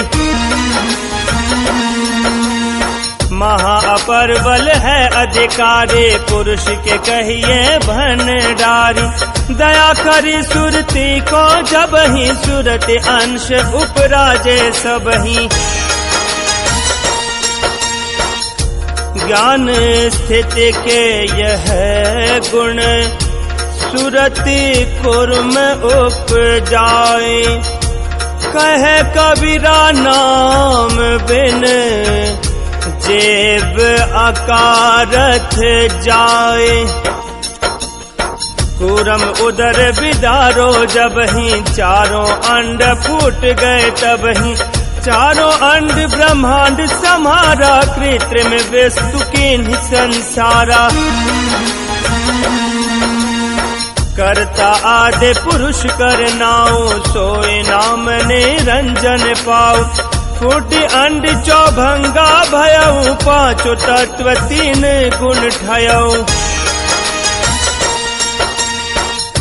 महा अपर बल है अधिकारी, पुरुष के कहिए भंडारी। दया करी सुरती को जब ही, सुरति अंश उपराजे सबही। ज्ञान स्थिति के यह गुण, सुरति कुर्म उपजाए। कहे कबीरा नाम बिन, जेब अकारथ जाए। कूरम उदर बिदारो जब ही, चारों अंड फूट गए तब ही। चारों अंड ब्रह्मांड समारा, कृत्रिम वस्तु कीन्ही संसारा। करता आदि पुरुष कर नाउ, सोए नाम निरंजन पाऊ। फूटी अंड चौभंगा भयऊ, पांचों तत्व तीन गुण ठयऊ।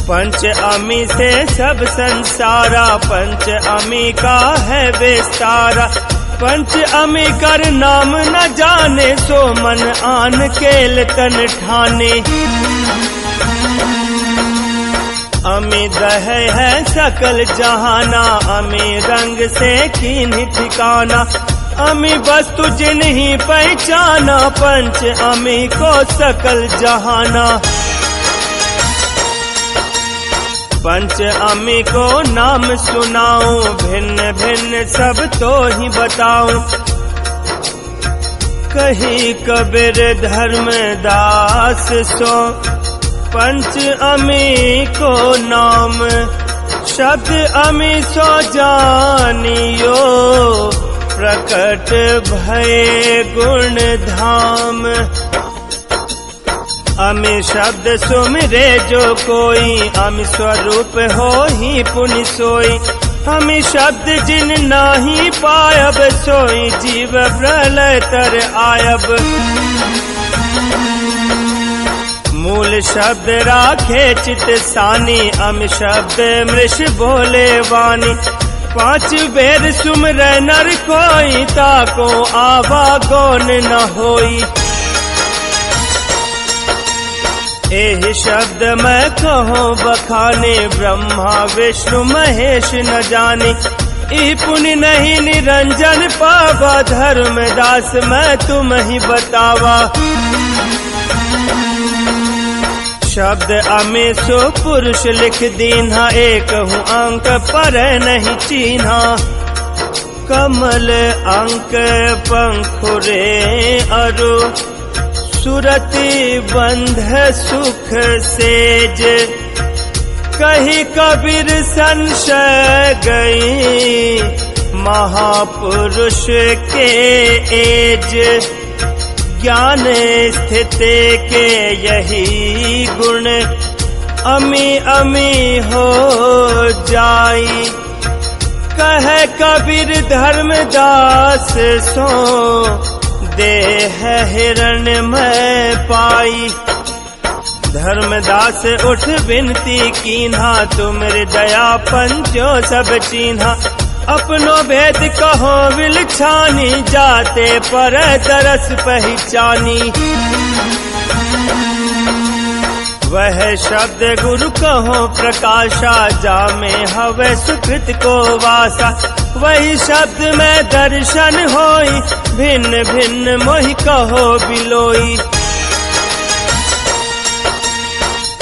पंच अमी से सब संसारा, पंच अमी का है विस्तारा। पंच अमी कर नाम न जाने, सो मन आन केल तन ठाने। अमी दह है सकल जहाना, अमी रंग से कीन्ही ठिकाना। अमी वस्तु जिन्हीं पहचाना, पंच अमी को सकल जहाना। पंच अमी को नाम सुनाऊं, भिन्न भिन्न सब तो ही बताऊं। कही कबीर धर्मदास सो, पंच अमी को नाम। शब्द अमी सो जानियो, प्रकट भये गुण धाम। अमी शब्द सुमिरे जो कोई, अमी स्वरूप हो ही पुनि सोई। अमी शब्द जिन नाही पायब, सोई जीव प्रलय तर आयब। मूल शब्द राखे चित सानी, अमी शब्द मृष बोले वाणी। पांच बेर सुमरै नर कोई, ताको आवा गौन न होई। एहि शब्द मैं कहो बखाने, ब्रह्मा विष्णु महेश न जाने। ई पुनि नहीं निरंजन पावा, धर्मदास मैं तुम ही बतावा। शब्द अमी सो पुरुष लिख दीन्हा, एक हूँ अंक पर नहीं चीन्हा। कमल अंक पंखुरे अरु, सुरति बंध सुख सेज। कही कबीर संशय गई, महापुरुष के एज। ज्ञान स्थिति के यही गुण, अमी अमी हो जाई। कहे कबीर धर्मदास सो, देह हिरण में पाई। धर्मदास उठ बिनती कीन्हा, तुमरे दया पंचो सब चीन्हा। अपनो भेद कहो विलछानी, जाते पर तरस पहचानी। वह शब्द गुरु कहो प्रकाशा, जामे हवे सुकृत को वासा। वही शब्द में दर्शन होई, भिन्न भिन्न मोहि कहो बिलोई।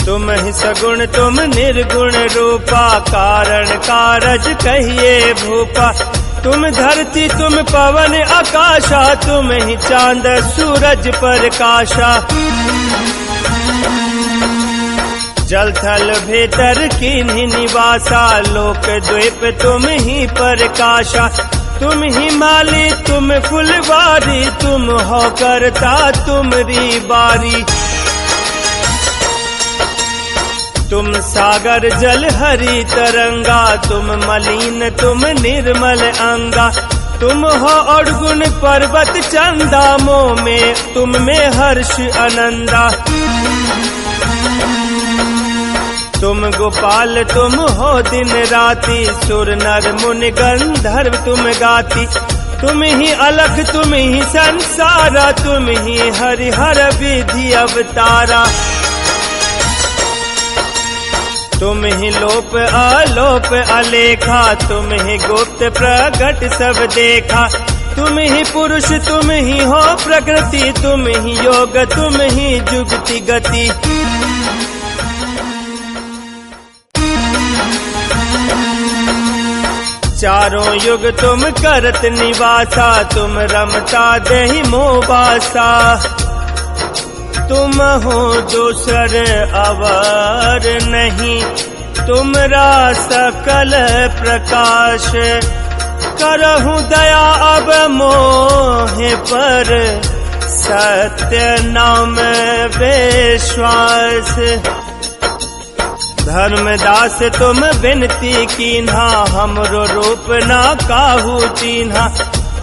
तुम ही सगुण तुम निर्गुण रूपा, कारण कारज कहिए भूपा। तुम धरती तुम पवन आकाशा, तुम ही चांद सूरज प्रकाशा। जल थल भीतर कीन्ही निवासा, लोक द्वीप तुम ही प्रकाशा। तुम ही माली तुम फुलवारी, तुम हो करता तुमरी बारी। तुम सागर जल हरि तरंगा, तुम मलिन तुम निर्मल अंगा। तुम हो और गुण पर्वत चंदा, मोह में तुम में हर्ष आनंदा। तुम गोपाल तुम हो दिन राति, सुर नर मुनि गंधर्व तुम गाती। तुम ही अलख तुम ही संसारा, तुम ही हरिहर विधि अवतारा। तुम ही लोप आलोप अलेखा, तुम ही गुप्त प्रगट सब देखा। तुम ही पुरुष तुम ही हो प्रकृति, तुम ही योग तुम ही जुगति गति। चारों युग तुम करत निवासा, तुम रमता देहि मोबासा। तुम हो दूसर अवर नहीं, तुमरा सकल प्रकाश। करहु दया अब मोहे पर, सत्य नाम विश्वास। धर्मदास तुम विनती कीन्हा, हमरो रूप ना काहू चिन्हा।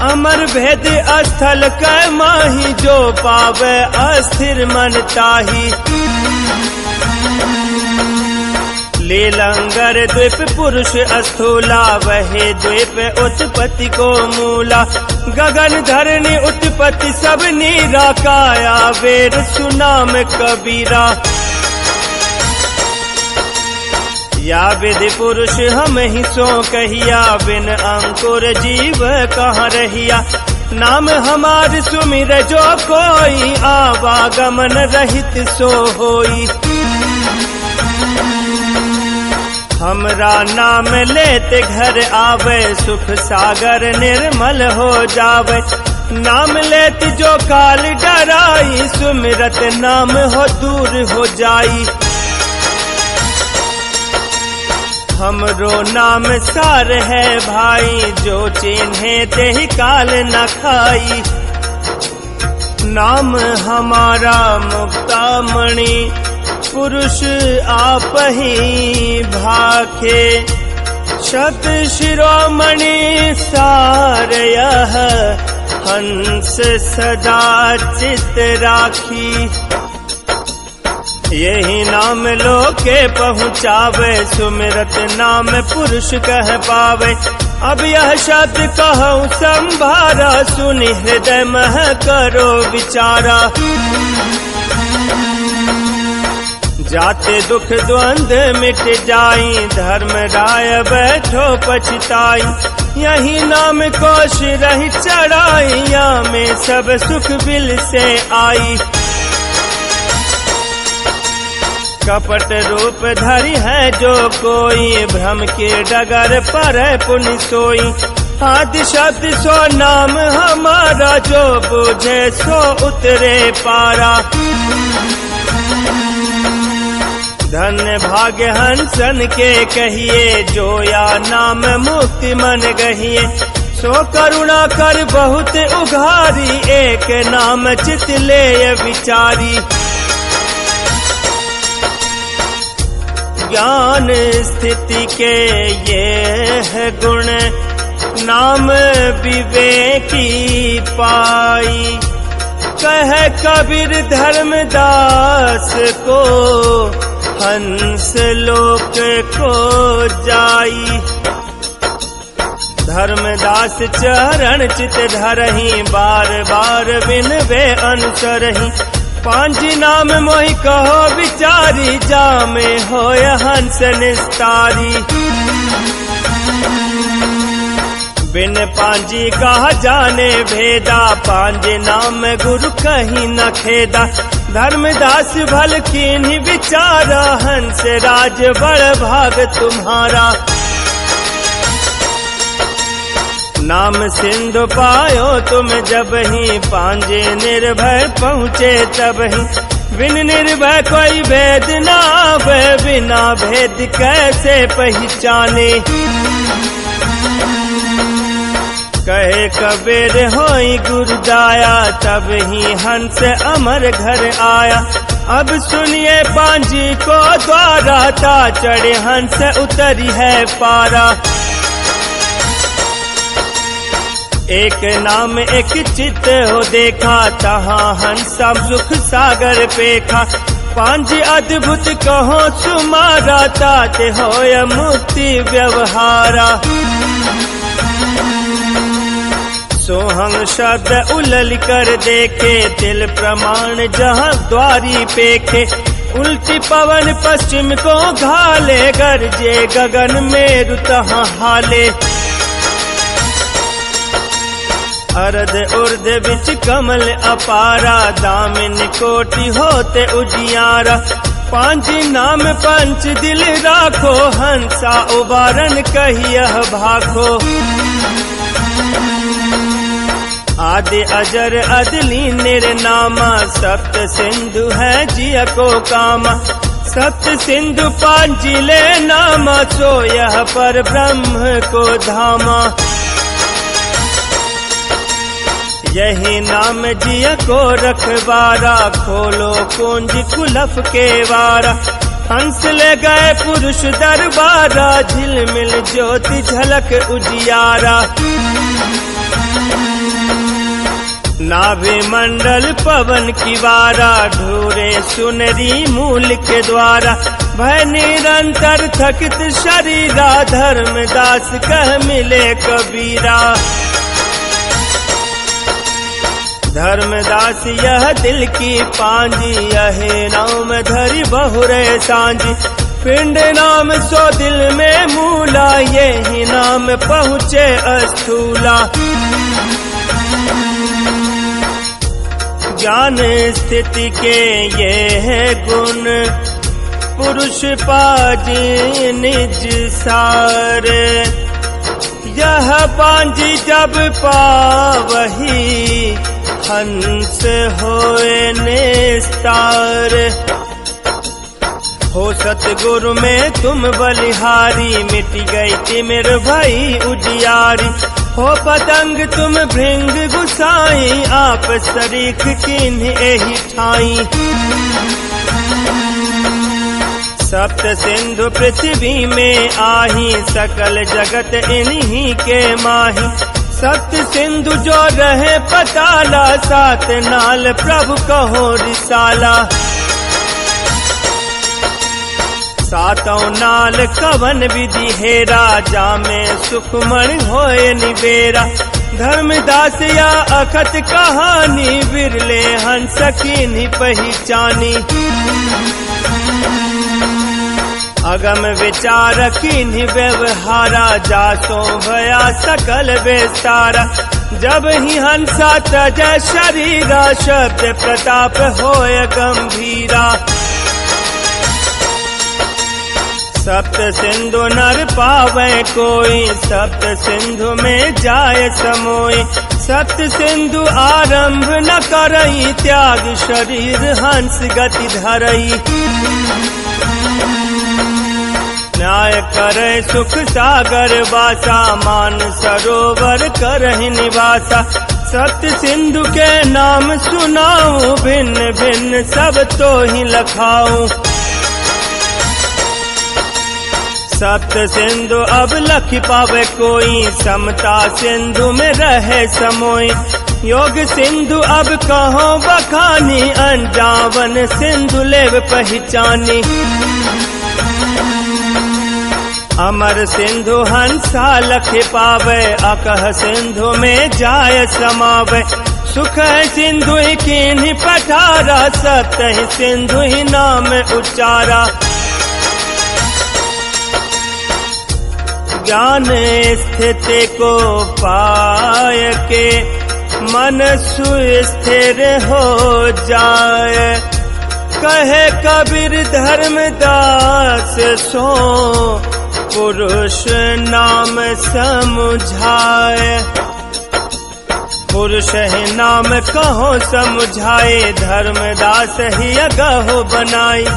अमर भेद स्थल कै माही, जो पावे अस्थिर मन ताही। लीलंगर द्वीप पुरुष स्थूला, वही द्वीप उत्पत्ति को मूला। गगन धरणी उत्पत्ति सब नीरा, काया वेद सुनाम कबीरा। या विधि पुरुष हम ही सो कहिया, बिन अंकुर जीव कहाँ रहिया। नाम हमार सुमिर जो कोई, आवागमन रहित सो होई। हमरा नाम लेते घर आवे, सुख सागर निर्मल हो जावे। नाम लेते जो काल डराई, सुमिरत नाम हो दूर हो जाई। हमरो नाम सार है भाई, जो चिन्हे ते ही काल न खाई। नाम हमारा मुक्तामणि, पुरुष आप ही भाखे। शत शिरोमणि सार यह, हंस सदा चित राखी। यही नाम लोके पहुँचावे, सुमिरत नाम पुरुष कह पावे। अब यह शब्द कहूँ संभारा, सुनि हृदय मह करो विचारा। जाते दुख द्वंद्व मिट जाई, धर्म राय बैठो पछताई। यही नाम कोश रही चढ़ाई, या में सब सुख बिल से आई। कपट रूप धरी है जो कोई, भ्रम के डगर पर पुनि सोई। आदि शब्द सो नाम हमारा, जो बुझे सो उतरे पारा। धन्य भाग्य हंसन के कहिए, जो या नाम मुक्ति मन गहिए। सो करुणा कर बहुत उघारी, एक नाम चित ले विचारी। ज्ञान स्थिति के ये है गुण, नाम विवेकी पाई। कह कबीर धर्मदास को, हंस लोक को जाई। धर्मदास चरण चित धरहि, बार बार बिनवे अनुसरहि। पांच नाम मोहि कहो विचारी, जामे होय हंस निस्तारी। बिन पांजी कहा जाने भेदा, पांज नाम गुरु कहीं न खेदा। धर्मदास भल कीन्ही विचारा, हंस राज बड़ भाग तुम्हारा। नाम सिंधु पायो तुम जब ही, पांजे निर्भय पहुँचे तब ही। बिन निर्भय कोई भेद ना आवे, बिना भेद कैसे पहचाने। कहे कबीर होई गुरुदाया, तब ही हंस अमर घर आया। अब सुनिए पांजी को द्वारा, ता चढ़े हंस उतरी है पारा। एक नाम एक चित्त हो देखा, तहाँ हंसा सुख सागर पेखा। पांजी अद्भुत कहो सुमारा, ताते होय मुक्ति व्यवहारा। सोहंग शब्द उलल कर देखे, तिल प्रमाण जहाँ द्वारी पेखे। उल्टी पवन पश्चिम को घाले, गरजे गगन में रुतहाँ हाले। अर्ध उर्ध बिच कमल अपारा, दामिन कोटि होते उजियारा। पांच नाम पंच दिल राखो, हंसा उबारन कहियह भाखो। आदि अजर अदली निर्नामा, सप्त सिंधु है जिय को कामा। सप्त सिंधु पांजिले नामा, सो यह पर ब्रह्म को धामा। यही नाम जिय को रखवारा, खोलो कुंज कुलफ के वारा। हंस ले गए पुरुष दरबारा, झिलमिल ज्योति झलक उजियारा। नाभि मंडल पवन की वारा, ढूरे सुनरी मूल के द्वारा। भय निरंतर थकित शरीरा, धर्मदास कह मिले कबीरा। धर्मदास यह दिल की पांजी, यह नाम धरि बहुरे सांझी। पिंड नाम सो दिल में मूला, यही नाम पहुँचे अस्थूला। ज्ञान स्थिति के ये है गुण, पुरुष पाजी निज सार। यह पांजी जब पावही, हंस होए निस्तार। हो सतगुरु में तुम बलिहारी, मिट गई तिमिर भई उजियारी। हो पतंग तुम भृंग गुसाई, आप सरीख किन्ह एहि ठाई। सप्त सिंधु पृथ्वी में आही, सकल जगत इन्हीं के माही। सप्त सिंधु जो रहे पताला, सात नाल प्रभु कहो रिसाला। सातों नाल कवन विधि हेरा, जामे सुखमण होए निबेरा। धर्मदास या अखत कहानी, बिरले हंस कीन्ही पहचानी। अगम विचार कीन्ही व्यवहारा, जासो भया सकल विस्तारा। जब ही हंसा तजय शरीरा, शब्द प्रताप होय गंभीरा। सप्त सिंधु नर पावे कोई, सप्त सिंधु में जाय समोई। सप्त सिंधु आरंभ न करई, त्याग शरीर हंस गति धरई। न्याय करे सुख सागर वासा, मान सरोवर करहि निवासा। सप्त सिंधु के नाम सुनाऊं, भिन्न भिन्न सब तो ही लखाऊं। सप्त सिंधु अब लख पावे कोई, समता सिंधु में रहे समोई। योग सिंधु अब कहो बखानी, अंजावन सिंधु लेव पहचानी। अमर सिंधु हंसा लख पावे, अकह सिंधु में जाय समावे। सुख है सिंधु ही किन्हीं पठारा, सत्य ही सिंधु ही नाम उच्चारा। ज्ञान स्थिति को पाय के, मन सुस्थिर हो जाए। कहे कबीर धर्मदास सो, पुरुष नाम समुझाए। पुरुष ही नाम कहो समुझाए, धर्मदास ही अगहो बनाई।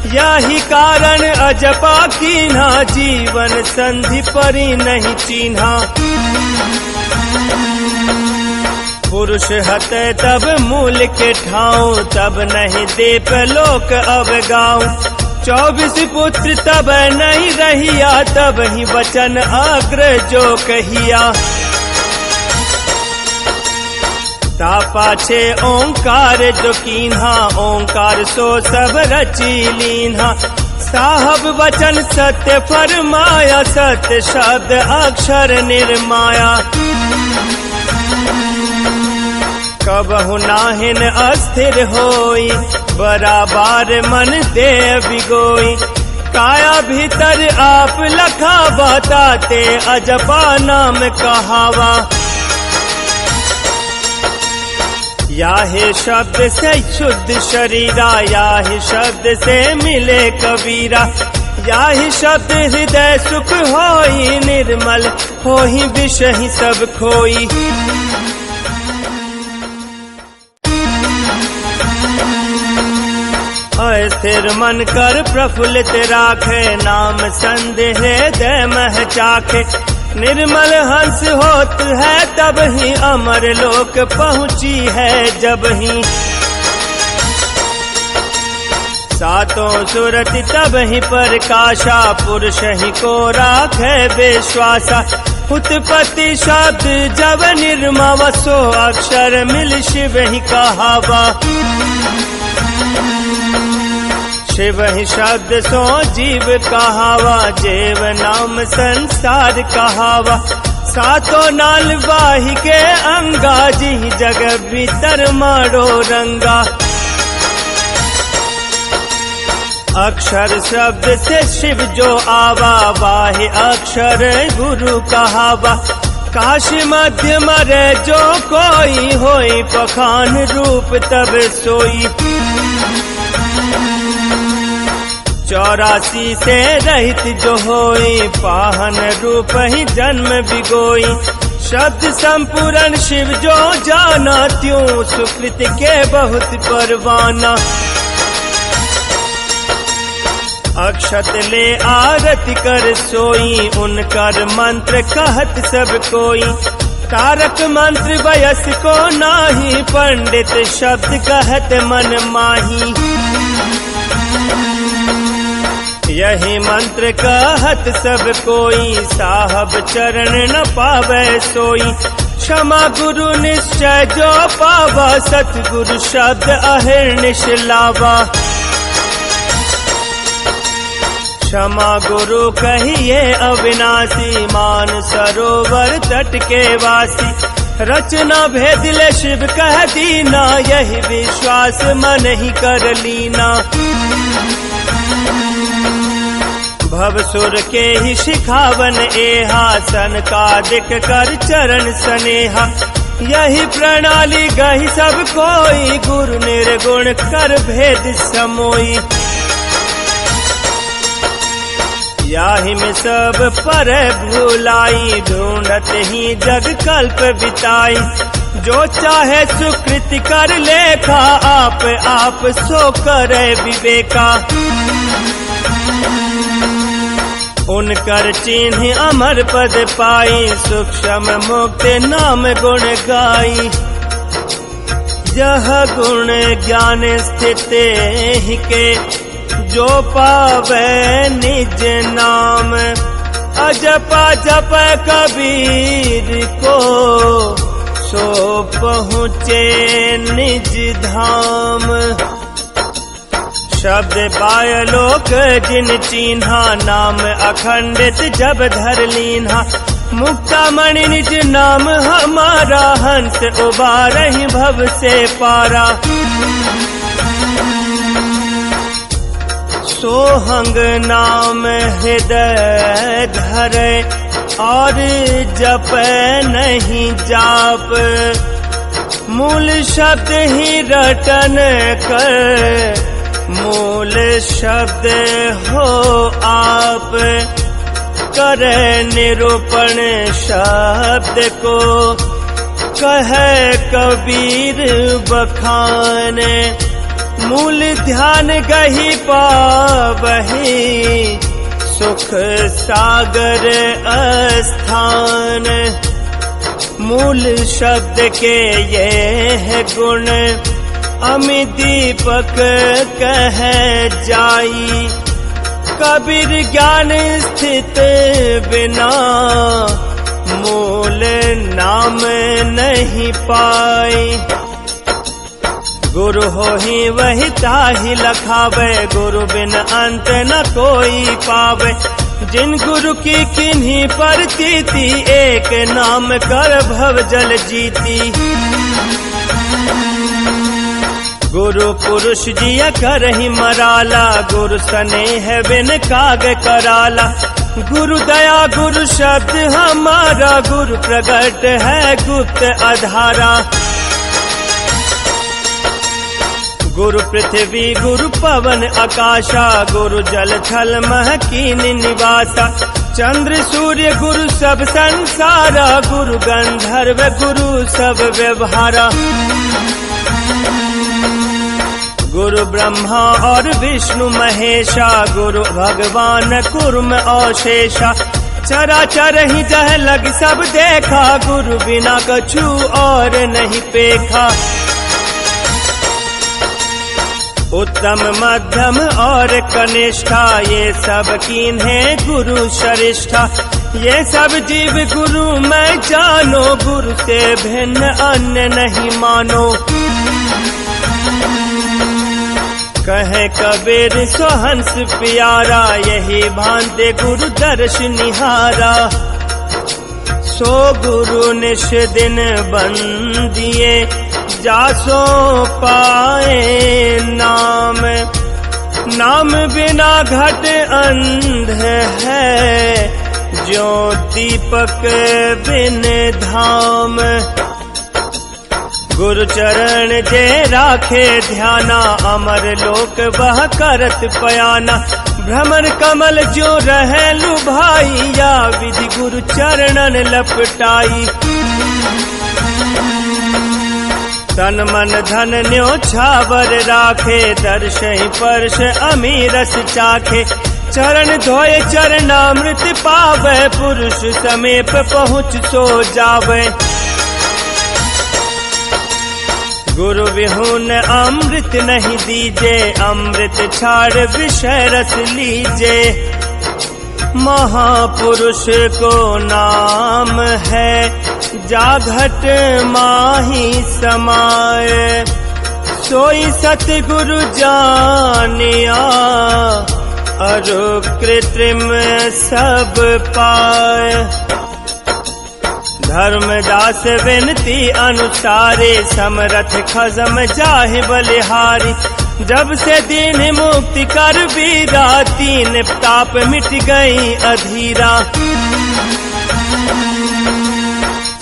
यही कारण अजपा कीन्हा, जीवन संधि परी नहीं चिन्हा। पुरुष हते तब मूल के ठाऊं, तब नहीं देप लोक अब गाऊं। 24 पुत्र तब नहीं रहिया, तब ही वचन अग्र जो कहिया। ता पाछे ओंकार जो कीन्हा, ओंकार सो सब रची लीन्हा। साहब वचन सत्य फरमाया, सत्य शब्द अक्षर निर्माया। कबहु नाहिन अस्थिर होई, बराबर मन दे बिगोई। काया भीतर आप लखा, बताते अजपा नाम कहावा। याहि शब्द से शुद्ध शरीरा, याहि शब्द से मिले कबीरा। याहि शब्द हृदय सुख होई, निर्मल होई विषय ही सब खोई। अस्थिर मन कर प्रफुल्लित राखे, नाम संदेह हृदय मह चाखे। निर्मल हंस होत है तब ही, अमर लोक पहुँची है जब ही। सातों सुरति तब ही प्रकाशा, पुरुष ही को राखे विश्वासा। उत्पत्ति शब्द जब निर्मम, सो अक्षर मिल शिव ही कहावा। शिव ही शब्द सो जीव कहावा, जीव नाम संसार कहावा। सातों नाल वाहि के अंगा, जी जग भीतर मारो रंगा। अक्षर शब्द से शिव जो आवा, वाहि अक्षर गुरु कहावा। काशी मध्य मरे जो कोई, होई पखान रूप तब सोई। 84 से रहित जो होई, पाहन रूप ही जन्म बिगोई। शब्द संपूर्ण शिव जो जाना, त्यों सुकृत के बहुत परवाना। अक्षत ले आरती कर सोई, उनकर मंत्र कहत सब कोई। तारक मंत्र वयस को नाही, पंडित शब्द कहत मन माही। यही मंत्र कहत सब कोई, साहब चरण न पावे सोई। क्षमा गुरु निश्चय जो पावा, सतगुरु शब्द अहिर्निश लावा। क्षमा गुरु कहिए अविनाशी, मान सरोवर तट के वासी। रचना भेद ले शिव कह दीना, यही विश्वास मन ही कर लीना। भवसुर के ही शिखावन एहा, सनकादिक कर चरण स्नेहा। यही प्रणाली गही सब कोई, गुरु निर्गुण कर भेद समोई। याहि में सब पर भूलाई, ढूंढत ही जग कल्प बिताई। जो चाहे सुकृति कर लेखा, आप सो करे विवेका। उनकर चिन्ह अमर पद पाई, सूक्ष्म मुक्त नाम गुण गाई। यह गुण ज्ञान स्थित ही के, जो पावे निज नाम। अजपा जप कबीर को, सो पहुँचे निज धाम। शब्द पाय लोक जिन चिन्हा, नाम अखंडित जब धर लीन्हा। मुक्ता मणि निज नाम हमारा, हंस उबारहि भव से पारा। सोहंग नाम हृदय धरे, और जप नहीं जाप। मूल शब्द ही रटन कर, मूल शब्द हो आप। करे निरूपण शब्द को, कहे कबीर बखान। मूल ध्यान गही पावही, सुख सागर अस्थान। मूल शब्द के ये है गुण, अमि दीपक कह जाई। कबीर ज्ञान स्थित बिना, मूल नाम नहीं पाई। गुरु हो ही वही ताहि लखावे, गुरु बिन अंत न कोई पावे। जिन गुरु की किन्हीं प्रतीति, एक नाम कर भव जल जीती। गुरु पुरुष जिया करहि मराला, गुरु स्नेह बिन काग कराला। गुरु दया गुरु शब्द हमारा, गुरु प्रगट है गुप्त आधारा। गुरु पृथ्वी गुरु पवन आकाशा, गुरु जल थल मह कीन निवासा। चंद्र सूर्य गुरु सब संसारा, गुरु गंधर्व गुरु सब व्यवहारा। गुरु ब्रह्मा और विष्णु महेशा, गुरु भगवान कुर्म अशेषा। चराचर ही जह लग सब देखा, गुरु बिना कछु और नहीं पेखा। उत्तम मध्यम और कनिष्ठा, ये सब कीन्हे गुरु श्रेष्ठा। ये सब जीव गुरु मैं जानो, गुरु से भिन्न अन्य नहीं मानो। कहे कबीर सोहंस प्यारा, यही भांते गुरु दर्श निहारा। सो गुरु निश दिन बंदिए, जासो पाए नाम। नाम बिना घट अंध है, जो दीपक बिन धाम। गुरु चरण जे राखे ध्याना, अमर लोक वह करत पयाना। भ्रमर कमल जो रहे लुभाई, या विधि गुरु चरणन लपटाई। तन मन धन न्योछावर राखे, दर्शहि परश अमीरस चाखे। चरण धोए चरणामृत पावे, पुरुष समीप पहुँच सो जावे। गुरु विहुन अमृत नहीं दीजे, अमृत छाड़ विषय रस लीजे। महापुरुष को नाम है, जाघट माही समाए। सोई सतगुरु जानिया, अरु कृत्रिम सब पाए। धर्मदास विनती अनुसारे, समरथ खजम जाहि बलिहारी। जब से दीन मुक्ति कर वीरा, तीन ताप मिट गई अधीरा।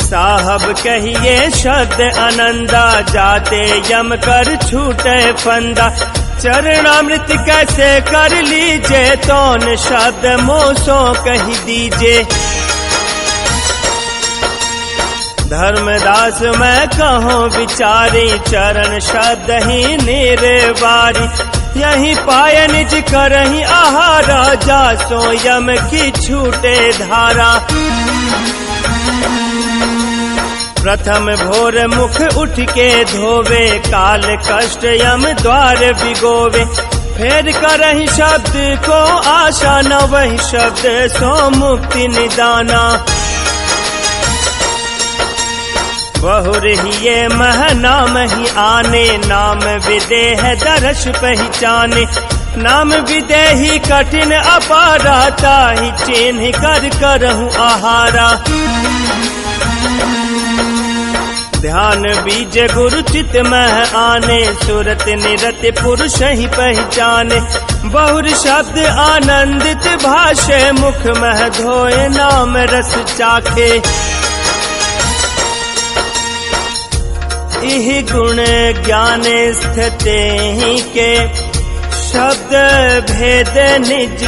साहब कहिए शब्द आनंदा, जाते यम कर छूटे फंदा। चरणामृत कैसे कर लीजे, तौन शब्द मोसो कही दीजे। धर्मदास मैं कहूँ विचारी, चरण शब्द ही निर्वारी। यही पाय निज करहि आहारा, जासो यम की छूटे धारा। प्रथम भोर मुख उठ के धोवे, काल कष्ट यम द्वार बिगोवे। फेर करहि शब्द को आशा, न वही शब्द सो मुक्ति निदाना। बहुर ही ये मह नाम ही आने, नाम विदेह दर्श पहचाने। नाम विदेही कठिन अपारा, ताहि चिन्ह कर करहूँ आहारा। ध्यान बीज गुरु चित मह आने, सुरत निरत पुरुष ही पहचाने। बहुर शब्द आनंदित भाषे, मुख मह धोए नाम रस चाखे। इहि गुण ज्ञान स्थिते ही के, शब्द भेद निज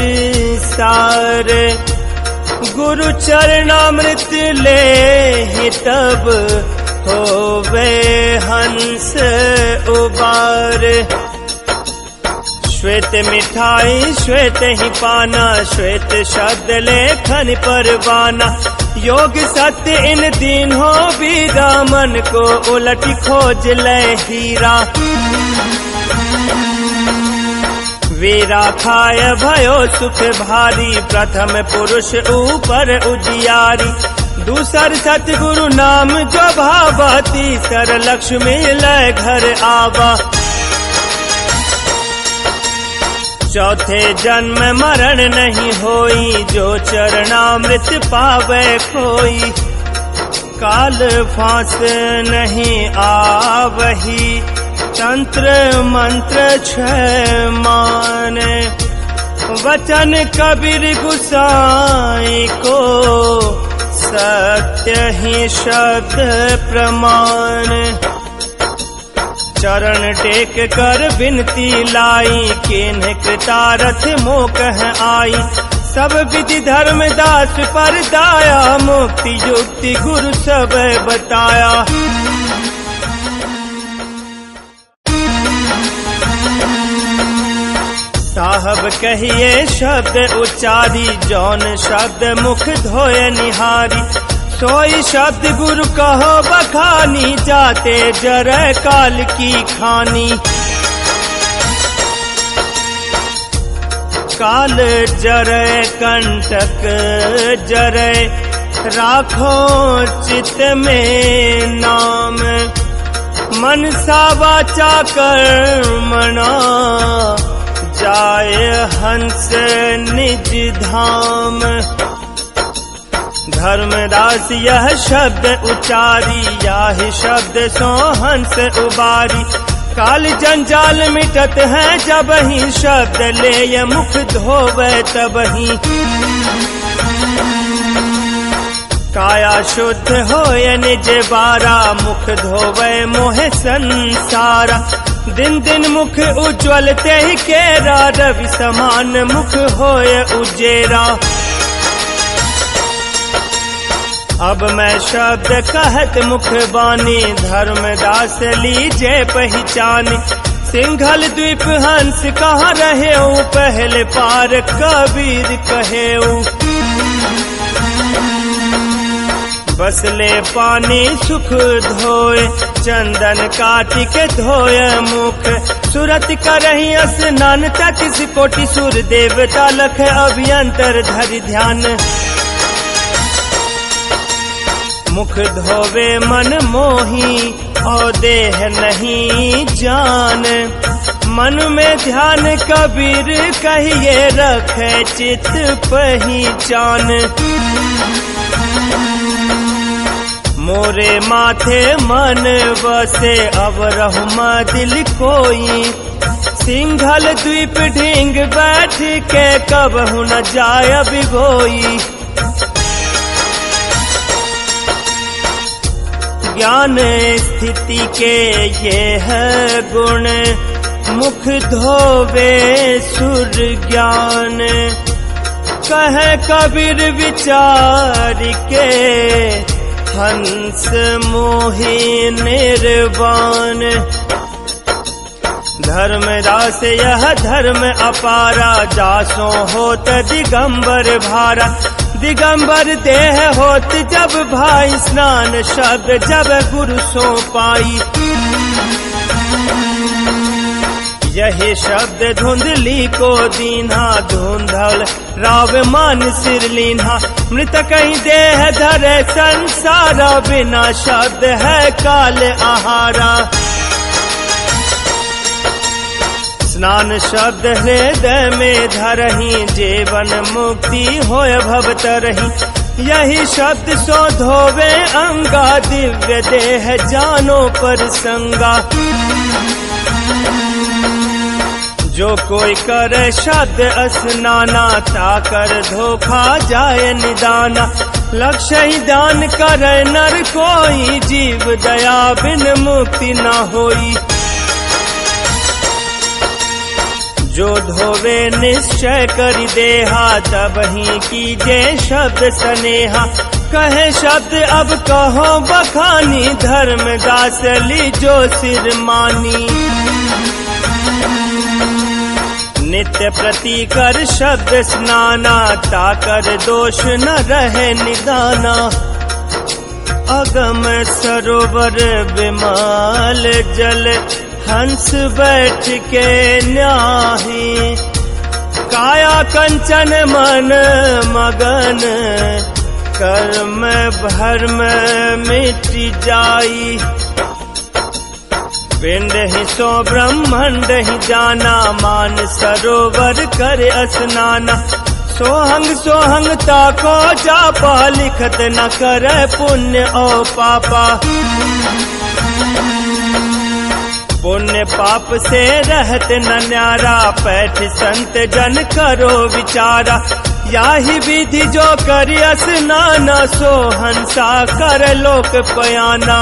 सार। गुरु चरणामृत ले ही तब, होवे हंस उबार। श्वेत मिठाई श्वेत ही पाना, श्वेत शब्द लेखन परवाना। योग सत्य इन तीनों वीरा, मन को उलट खोज ले हीरा। वीरा खाय भयो सुख भारी, प्रथम पुरुष ऊपर उजियारी। दूसर सतगुरु नाम जो भावा, तीसर लक्ष्मी लय घर आवा। चौथे जन्म मरण नहीं होई, जो चरणामृत पावे खोई। काल फांस नहीं आवही, तंत्र मंत्र छह माने। वचन कबीर गुसाई को, सत्य ही शब्द प्रमाण। चरण टेक कर विनती लाई, किन्ह कृतारथ मोकह आई। सब विधि धर्म दास पर दाया, मुक्ति युक्ति गुरु सब बताया। साहब कहिए शब्द उच्चारी, जौन शब्द मुख धोए निहारी। सोई शब्द गुरु कहो बखानी, जाते जरे काल की खानी। काल जरे कंटक जरे, राखो चित्त में नाम। मनसा वाचा कर्मणा, जाय हंस निज धाम। धर्मदास यह शब्द उचारी, याहि शब्द सो हंस उबारी। काल जंजाल मिटत है जब ही, शब्द ले मुख धोवे तब ही। काया शुद्ध होय निज बारा, मुख धोवे मोह संसारा। दिन दिन मुख उज्ज्वल ते ही केरा, रवि समान मुख होय उजेरा। अब मैं शब्द कहत मुख बानी, धर्मदास लीजे पहचानी। सिंघल द्वीप हंस कहाँ रहे, पहले पार कबीर कहेऊ। बसले पानी सुख धोए, चंदन काटी के धोए मुख। सुरत करही स्नान, 33 कोटि सुर देवता लख अभियंतर धरि ध्यान। मुख धोवे मन मोही, और देह नहीं जान। मन में ध्यान कबीर कहिए, रखे चित पहचान। मोरे माथे मन बसे, अब रहमा दिल कोई। सिंघल द्वीप ढींग बैठ के, कबहु न जाय बिगोई। ज्ञान स्थिति के ये है गुण, मुख धोवे सुर ज्ञान। कहे कबीर विचार के, हंस मोहि निर्वाण। धर्मदास यह धर्म अपारा, जासो होत दिगंबर भारा। दिगंबर देह होत जब भाई, स्नान शब्द जब गुरु सो पाई। यही शब्द धुंधली को दीन्हा, धुंधल राव मान सिर लीन्हा। मृत कहीं देह धरे संसारा, बिना शब्द है काल आहारा। स्नान शब्द हृदय में धरही, जीवन मुक्ति होय भव तरही। यही शब्द सो धोवे अंगा, दिव्य देह जानो पर संगा। जो कोई करे शब्द स्नाना, ताकर धोखा जाय निदाना। लक्ष्य ही दान करे नर कोई, जीव दया बिन मुक्ति न होई। जो धोवे निश्चय करि देहा, तब ही कीजे शब्द सनेहा। कहे शब्द अब कहो बखानी, धर्मदास लीजो सिर मानी। नित्य प्रति कर शब्द स्नाना, ताकर दोष न रहे निदाना। अगम सरोवर विमल जल, हंस बैठ के न्याही। काया कंचन मन मगन, कर्म भर्म मिट जाई। पिंड ही सो ब्रह्मांड ही जाना, मान सरोवर कर स्नाना। सोहंग ताको जापा, लिखत न करे पुण्य और पापा। पुण्य पाप से रहत न न्यारा, पैठ संत जन करो विचारा। याही विधि जो करिय स्नाना, सो हंसा कर लोक पयाना।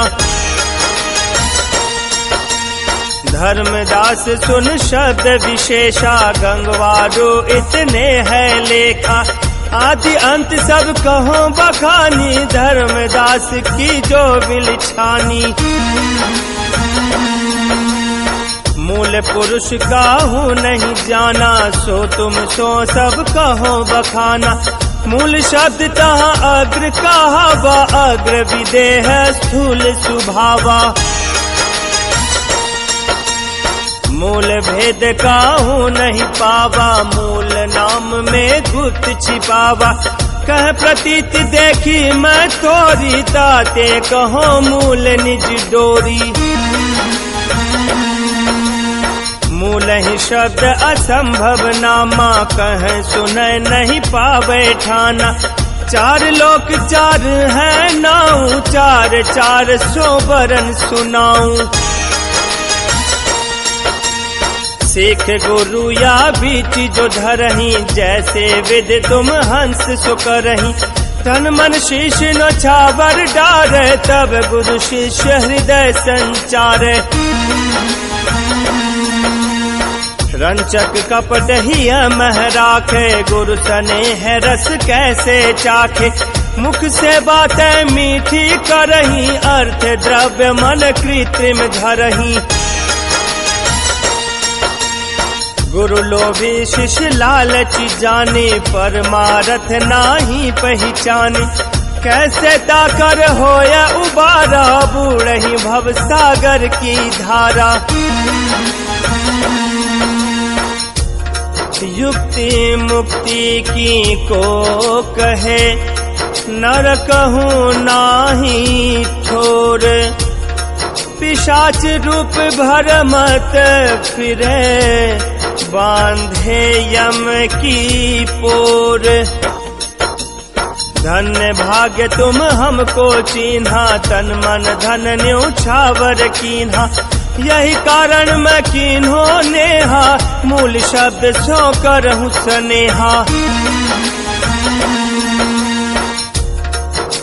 धर्मदास सुन शब्द विशेषा, गंगवारो इतने है लेखा। आदि अंत सब कहो बखानी, धर्मदास की जो बिलछानी। मूल पुरुष काहू नहीं जाना, सो तुम सो सब कहो बखाना। मूल शब्द तहाँ अग्र कहावा, अग्र विदेह स्थूल सुभावा। मूल भेद काहू नहीं पावा, मूल नाम में गुप्त छिपावा। कह प्रतीत देखी मैं तोरी, ताते कहो मूल निज डोरी। मूल ही शब्द असंभव नामा, कह सुनय नहीं पावे ठाना। चार लोक चार है नाऊ, चार चार सो बरन सुनाऊं। सीख गुरु या बीच जो धरही, जैसे विद तुम हंस सो करही। तन मन शीश न छावर डारे, तब गुरु शिष्य हृदय संचारे। रंचक कपट ही मह राखे, गुरु स्नेह रस कैसे चाखे। मुख से बातें मीठी करही, अर्थ द्रव्य मन कृत्रिम धरही। गुरु लोभी शिष्य लालची जाने, परमारथ नाही पहचाने। कैसे ताकर होया उबारा, बूढ़ही भव सागर की धारा। युक्ति मुक्ति की को कहे, नर कहूँ नाही ठोर। पिशाच रूप भरमत फिरे, बांधे यम की पोर। धन्य भाग्य तुम हमको चिन्हा, तन मन धन न्योछावर कीन्हा। यही कारण मैं कीन्हो नेहा, मूल शब्द सो करहूँ स्नेहा।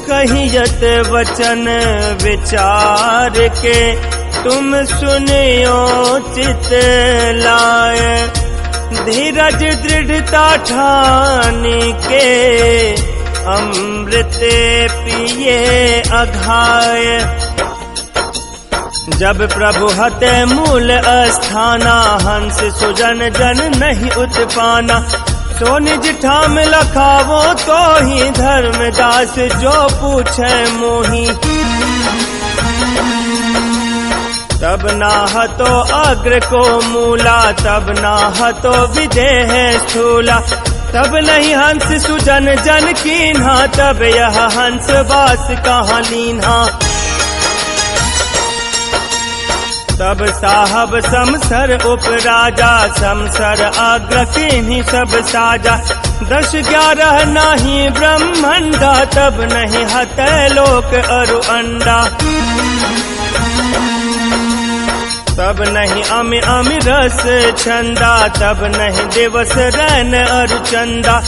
कहियत वचन विचार के, तुम सुनियो चित लाए। धीरज दृढ़ता ठानी के, अमृत पिए अघाय। जब प्रभु हते मूल अस्थाना, हंस सुजन जन नहीं उत्पाना। सो निज ठाम लखावो तो ही, धर्मदास जो पूछे मोही। तब नाह तो अग्र को मूला, तब नाह तो विदेह स्थूला। तब नहीं हंस सुजन जन कीन्हा, तब यह हंस वास कहाँ लीन्हा। तब साहब समसर उपराजा, समसर अग्र किन्हीं सब साजा। 10 11 नाही ब्रह्मंडा, तब नहीं हते लोक अरु अंडा। तब नहीं अमि अमि रस छंदा, तब नहीं दिवस रैन अरु चंदा।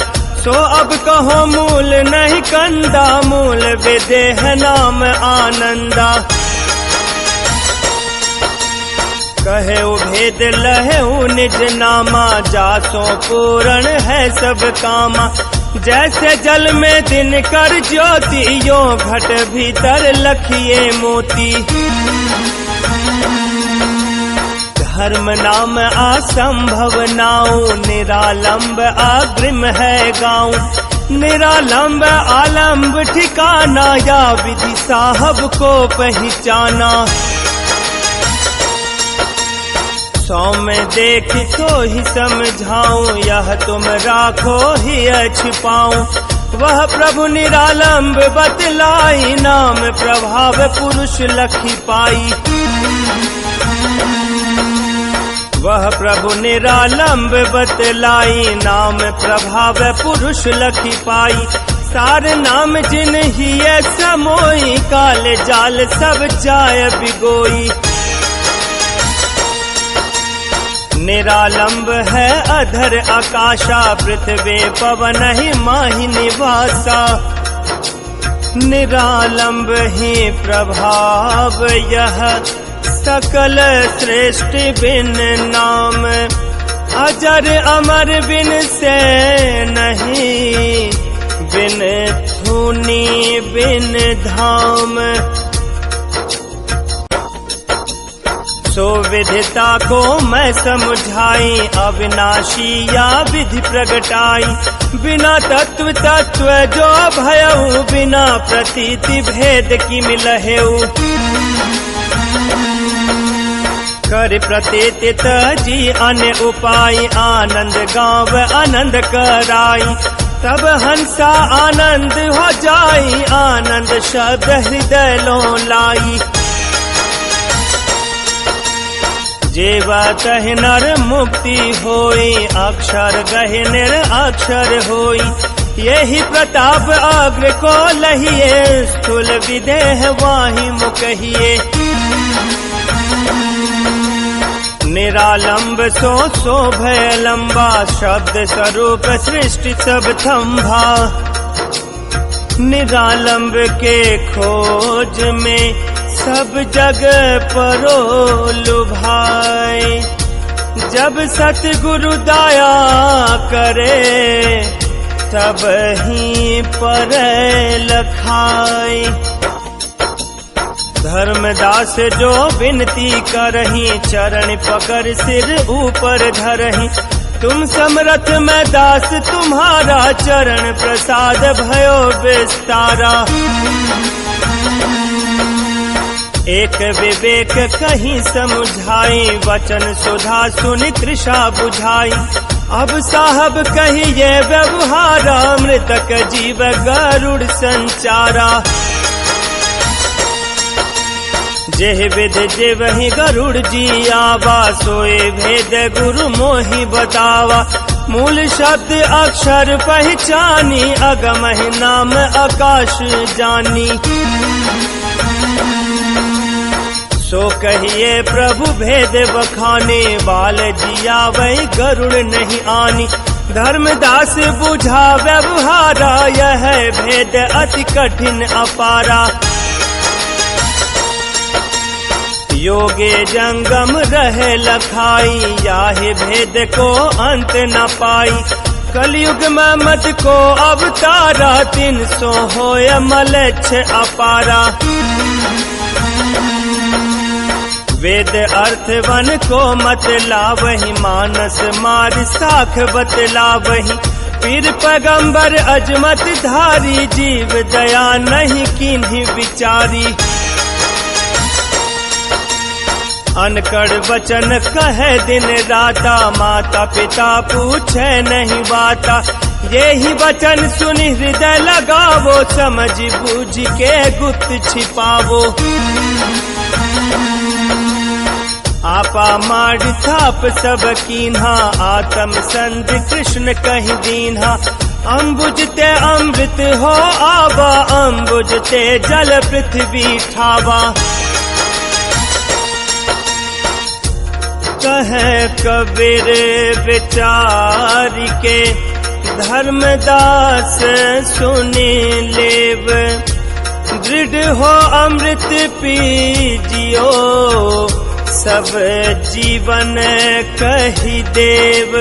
सो अब कहो मूल नहीं कंदा, मूल विदेह नाम आनंदा। कहे भेद लहे निज नामा, जासो पूर्ण है सब कामा। जैसे जल में दिन कर ज्योति, यो घट भीतर लखिए मोती। धर्म नाम असंभव नाऊ, निरालंब अग्रिम है गाँव। निरालंब आलंब ठिकाना, या विधि साहब को पहचाना। सौ में देख तो ही समझाऊं, यह तुम राखो ही छिपाऊं। वह प्रभु निरालंब बतलाई, नाम प्रभाव पुरुष लखी पाई। वह प्रभु निरालंब बतलाई, नाम प्रभाव पुरुष लखी पाई। सार नाम जिन ही समोई, काल जाल सब जाय बिगोई। निरालंब है अधर आकाशा, पृथ्वी पवन ही माहि निवासा। निरालंब ही प्रभाव यह, सकल सृष्टि बिन नाम। अजर अमर बिन से नहीं, बिन धुनी बिन धाम। सो विधिता को मैं समझाई, अविनाशी या विधि प्रगटाई। बिना तत्व तत्व जो भयऊ, बिना प्रतीति भेद की मिलहेऊ। कर प्रतीति जी अन्य उपाय, आनंद गाँव आनंद कराई। तब हंसा आनंद हो जाई, आनंद शब्द हृदय लो लाई। जेवा तह नर मुक्ति होई, अक्षर गहि निर अक्षर होई। यही प्रताप अग्र को लहिए, स्थूल विदेह वाहि मुकहिए। निरालंब सो भय लंबा, शब्द स्वरूप सृष्टि सब थंभा। निरालंब के खोज में सब जग परो लुभाए। जब सतगुरु दया करे, तब ही पर लखाए। धर्मदास जो विनती करही, चरण पकड़ सिर ऊपर धरही। तुम समरथ में दास तुम्हारा, चरण प्रसाद भयो विस्तारा। एक विवेक कहीं समुझाई, वचन सुधा सुनि तृषा बुझाई। अब साहब कहिए व्यवहारा, मृतक जीव गरुड़ संचारा। जेह विध जेवहि गरुड़ जी आवा, सोए भेद गुरु मोहि बतावा। मूल शब्द अक्षर पहचानी, अगम ही नाम आकाश जानी। सो कहिए प्रभु भेद बखाने, बाल जिया वही गरुड़ नहीं आनी। धर्मदास बुझा व्यवहारा, यह भेद अति कठिन अपारा। योगे जंगम रहे लखाई, याहि भेद को अंत न पाई। कलयुग में मत को अवतारा, 300 होय मलेच्छ अपारा। वेद अर्थ वन को मत लावही, मानस मार साख बतलावही। पीर पैगंबर अजमत धारी, जीव दया नहीं कीन्ही विचारी। अनकड़ वचन कहे दिन राता, माता पिता पूछे नहीं बाता। यही वचन सुनि हृदय लगावो, समझ बूझ के गुप्त छिपावो। आपा माड़ थाप सब कीन्हा, आत्म संध कृष्ण कहीं दीन्हा। अम्बुजते अमृत हो आवा, अम्बुजते जल पृथ्वी ठावा। कहे कबीर विचार के, धर्मदास सुनि लेव। दृढ़ हो अमृत पीजियो, सब जीवन कही देव।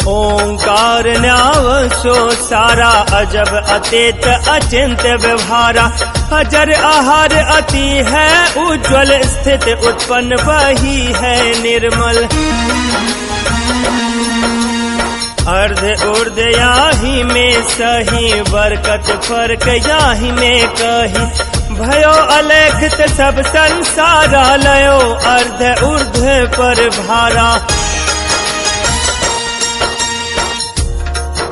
ओंकार न्याव सो सारा, अजब अतीत अचिंत व्यवहारा। अजर आहार अति है उज्ज्वल, स्थित उत्पन्न वही है निर्मल। अर्ध उर्ध याही में सही, बरकत फर्क याही में कही। भयो अलेखित सब संसारा, लयो अर्ध उर्ध पर भारा।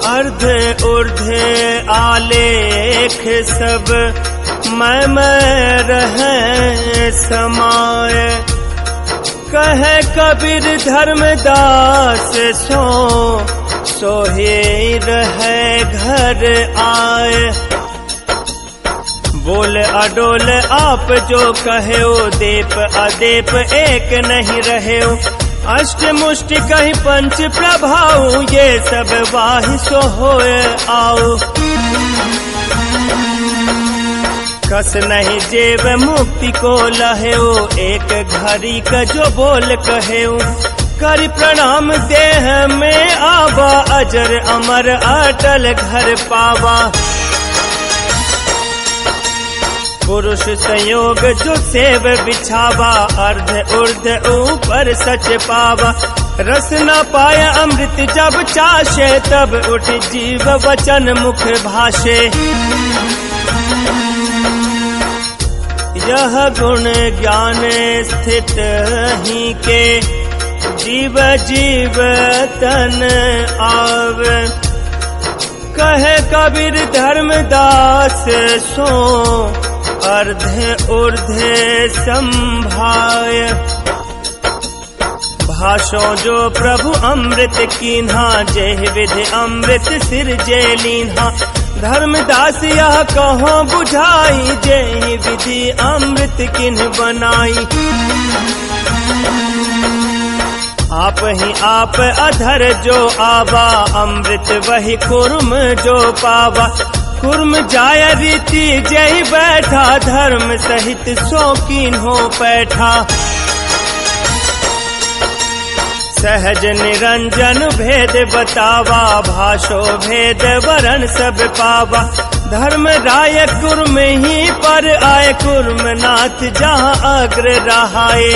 अर्धे ऊर्ध्वे आलेख सब मैं रहे समाये। कहे कबीर धर्मदास सो ही रहे घर आए। बोल अडोल आप जो कहे दीप अदीप एक नहीं रहे। अष्ट मुष्टि कहीं पंच प्रभाऊ ये सब वाहि सो होए आओ। कस नहीं जेब मुक्ति को लहेओ एक घड़ी का जो बोल कहेऊ। कर प्रणाम देह में आवा अजर अमर अटल घर पावा। पुरुष संयोग जो सेव बिछावा अर्ध ऊर्ध ऊपर सच पावा। रस न पाया अमृत जब चाशे तब उठ जीव वचन मुख भाषे। यह गुण ज्ञान स्थित ही के जीव जीव तन आव। कहे कबीर धर्मदास सो अर्धे ऊर्ध्वे संभाय। भाषो जो प्रभु अमृत कीन्हा जय विधि अमृत सिर जय लीन्हा। धर्मदास यह कहो बुझाई जय विधि अमृत किन्ह बनाई। आप ही आप अधर जो आवा अमृत वही कुर्म जो पावा। कुर्म जाय रीति जय बैठा धर्म सहित शौकीन हो बैठा। सहज निरंजन भेद बतावा भाषो भेद वरण सब पावा। धर्म राय कुर्म ही पर आए कुर्म नाथ जहाँ अग्र रहाए।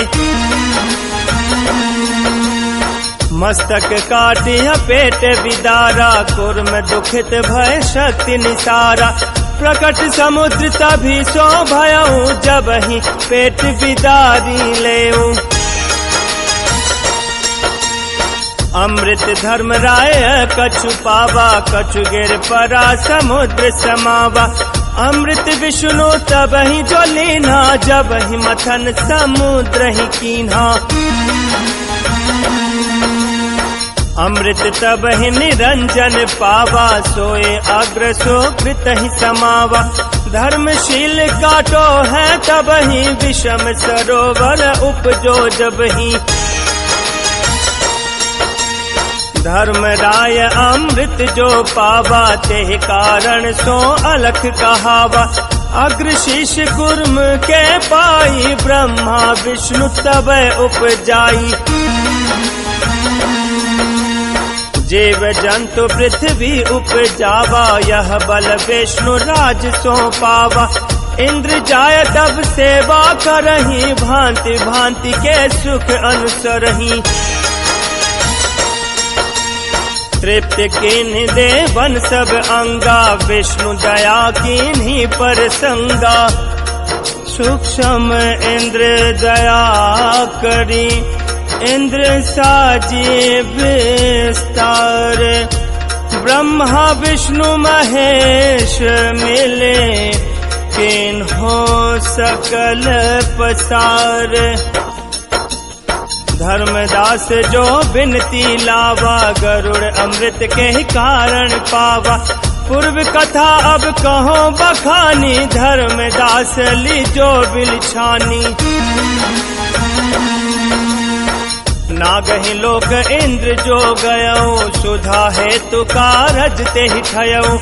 मस्तक काटिया पेट विदारा कुर्म दुखित भय शक्ति निसारा। प्रकट समुद्र तभी सो भयऊ जब ही पेट विदारी लेऊ। अमृत धर्म राय कछु पावा कछु गिर परा समुद्र समावा। अमृत विष्णु तब ही जो लीना जब ही मथन समुद्र ही कीन्हा। अमृत तब ही निरंजन पावा सोए अग्र सो कृत ही समावा। धर्मशील काटो है तब ही विषम सरोवर उपजो जब ही। धर्म राय अमृत जो पावा ते कारण सो अलख कहावा। अग्र शीश कुर्म के पाई ब्रह्मा विष्णु तब उपजाई। जीव जंतु पृथ्वी उपजावा यह बल विष्णु राज सो पावा। इंद्र जाय तब सेवा करही भांति भांति के सुख अनुसरही। तृप्त किन्हीं देवन सब अंगा विष्णु दया किन्हीं पर संगा। सूक्ष्म इंद्र दया करी इंद्र साजे विस्तार। ब्रह्मा विष्णु महेश मिले किन्हो सकल पसार। धर्मदास जो बिनती लावा गरुड़ अमृत के कारण पावा। पूर्व कथा अब कहो बखानी धर्मदास ली जो बिलछानी। नागहि लोक इंद्र जो गयऊ सुधा हेतु कारज ते ही ठयऊ।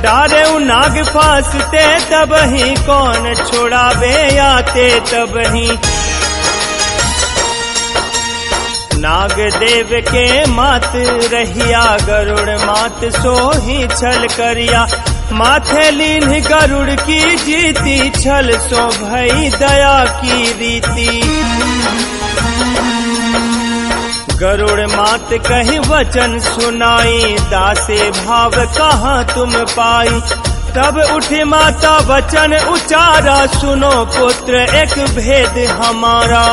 डारेऊ नाग फांसते तब ही कौन छुड़ावे आते तब ही। नाग देव के मात रहिया गरुड़ मात सो ही छल करिया। माथे लीन गरुड़ की जीती छल सो भई दया की रीति। गरुड़ मात कही वचन सुनाई दासे भाव कहाँ तुम पाई। तब उठी माता वचन उचारा सुनो पुत्र एक भेद हमारा।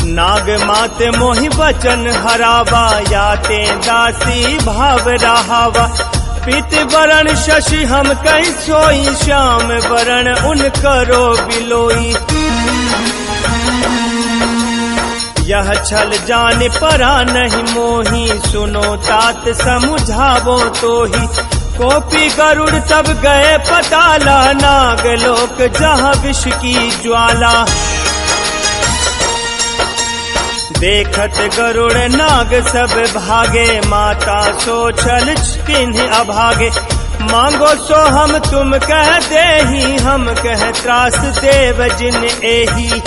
नाग मात मोहि बचन हरावा, याते दासी भाव रहावा। पीत वरण शशि हम कहीं सोई, श्याम वरण उन करो बिलोई। यह छल जान परा नहीं मोही, सुनो तात समुझावो तोही। कोपी गरुड़ तब गए पताला, नाग लोक जहाँ विष की ज्वाला। देखत गरुड़ नाग सब भागे, माता सो छल किन्हीं अभागे। मांगो सो हम तुम कह देही, हम कह त्रास देव जिन एही।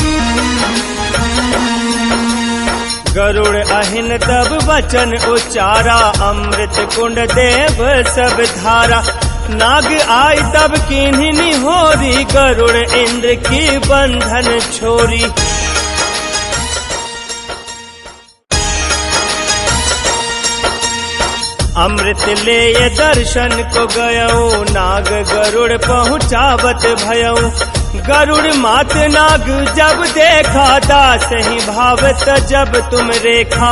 गरुड़ अहिन तब वचन उचारा, अमृत कुंड देव सब धारा। नाग आई तब किन्हीं निहोरी, गरुड़ इंद्र की बंधन छोरी। अमृत ले ये दर्शन को गयऊ, नाग गरुड़ पहुँचावत भयऊ। गरुड़ मात नाग जब देखा, दास ही भावत जब तुम रेखा।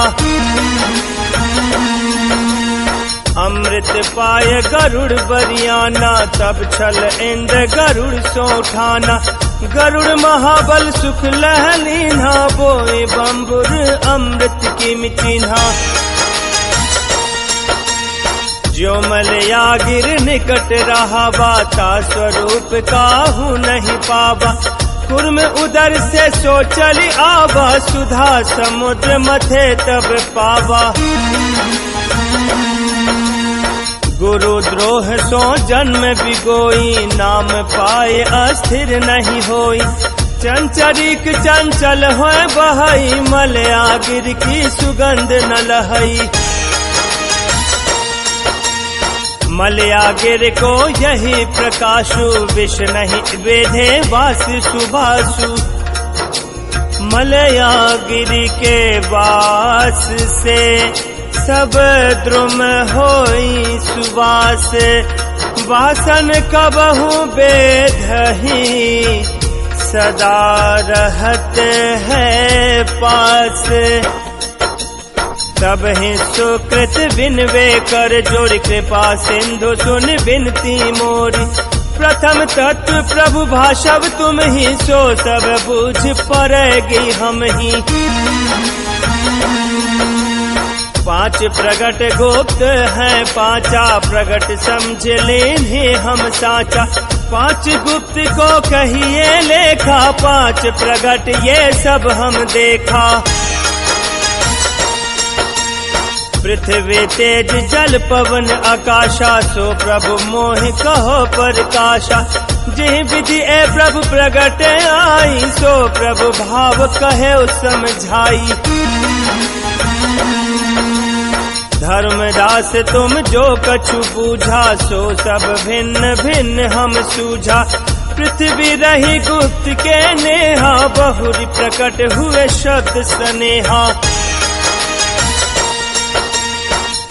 अमृत पाए गरुड़ बरियाना, तब छल इंद्र गरुड़ सो ठाना। गरुड़ महाबल सुख लह लीन्हा, बोए बम्बुर अमृत की मिचिन्हा। जो मलया गिर निकट रहा, बाता स्वरूप काहू नहीं पावा। कुर्म उदर से सो चली आवा, सुधा समुद्र मथे तब पावा। गुरु द्रोह सो जन्म बिगोई, नाम पाए अस्थिर नहीं होई। चंचरिक चंचल होए बहई, मलया गिर की सुगंध न लहई। मलया गिर को यही प्रकाशु, विष नहीं वेधे वास सुभासु। मलया गिरि के वास से सब द्रुम होई सुवास। वासन कबहु बेधहि, सदा रहत है पास। तब ही सुकृत बिनवे कर जोड़, कृपा सिंधु सुन बिनती मोरी। प्रथम तत्व प्रभु भाषव तुम ही, सो सब बूझ पड़ेगी हम ही। पांच प्रगट गुप्त हैं पांचा, प्रगट समझ लेने हम साचा। पांच गुप्त को कहिए लेखा, पांच प्रगट ये सब हम देखा। पृथ्वी तेज जल पवन आकाशा, सो प्रभु मोहि कहो प्रकाशा। जिहि विधि ए प्रभु प्रगट आई, सो प्रभु भाव कहे समझाई। धर्मदास तुम जो कछु बूझा, सो सब भिन्न भिन्न हम सूझा। पृथ्वी रही गुप्त के नेहा, बहुरी प्रकट हुए शब्द स्नेहा।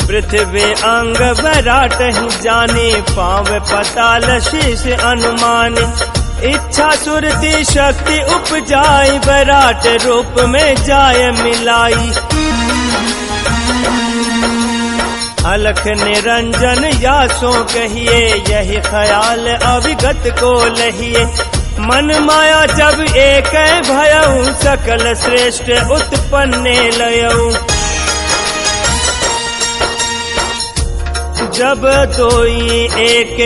पृथ्वी अंग विराट ही जाने, पाव पताल शीश अनुमानी। इच्छा सुरति शक्ति उपजाई, विराट रूप में जाय मिलाई। अलख निरंजन यासो कहिए, यही ख्याल अविगत को लहिए। मन माया जब एक भयऊ, सकल श्रेष्ठ उत्पन्ने लयऊ। जब दोई एक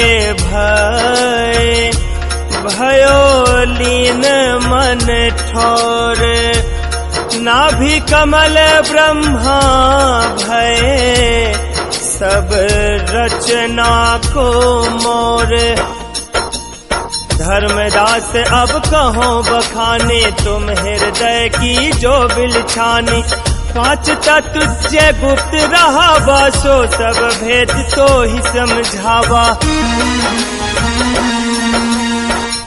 भय, भयो लीन मन ठोर। नाभि कमल ब्रह्मा भय, सब रचना को मोर। धर्मदास अब कहो बखाने, तुम हृदय की जो बिलछानी। पांच तत्व जे गुप्त रहावा, सो सब भेद तो ही समझावा।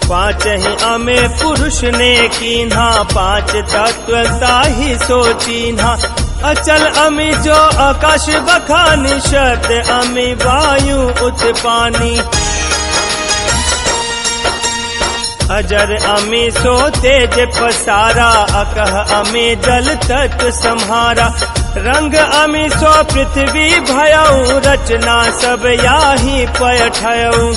पांच ही अमे पुरुष ने कीन्हा, पांच तत्व ताहि सो चीन्हा। अचल अमी जो आकाश बखानी, शब्द अमी वायु उत्पानी। अजर अमी सो तेज पसारा, अकह अमी जल तत्व संहारा। रंग अमी सो पृथ्वी भयऊ, रचना सब याही पयठयऊ।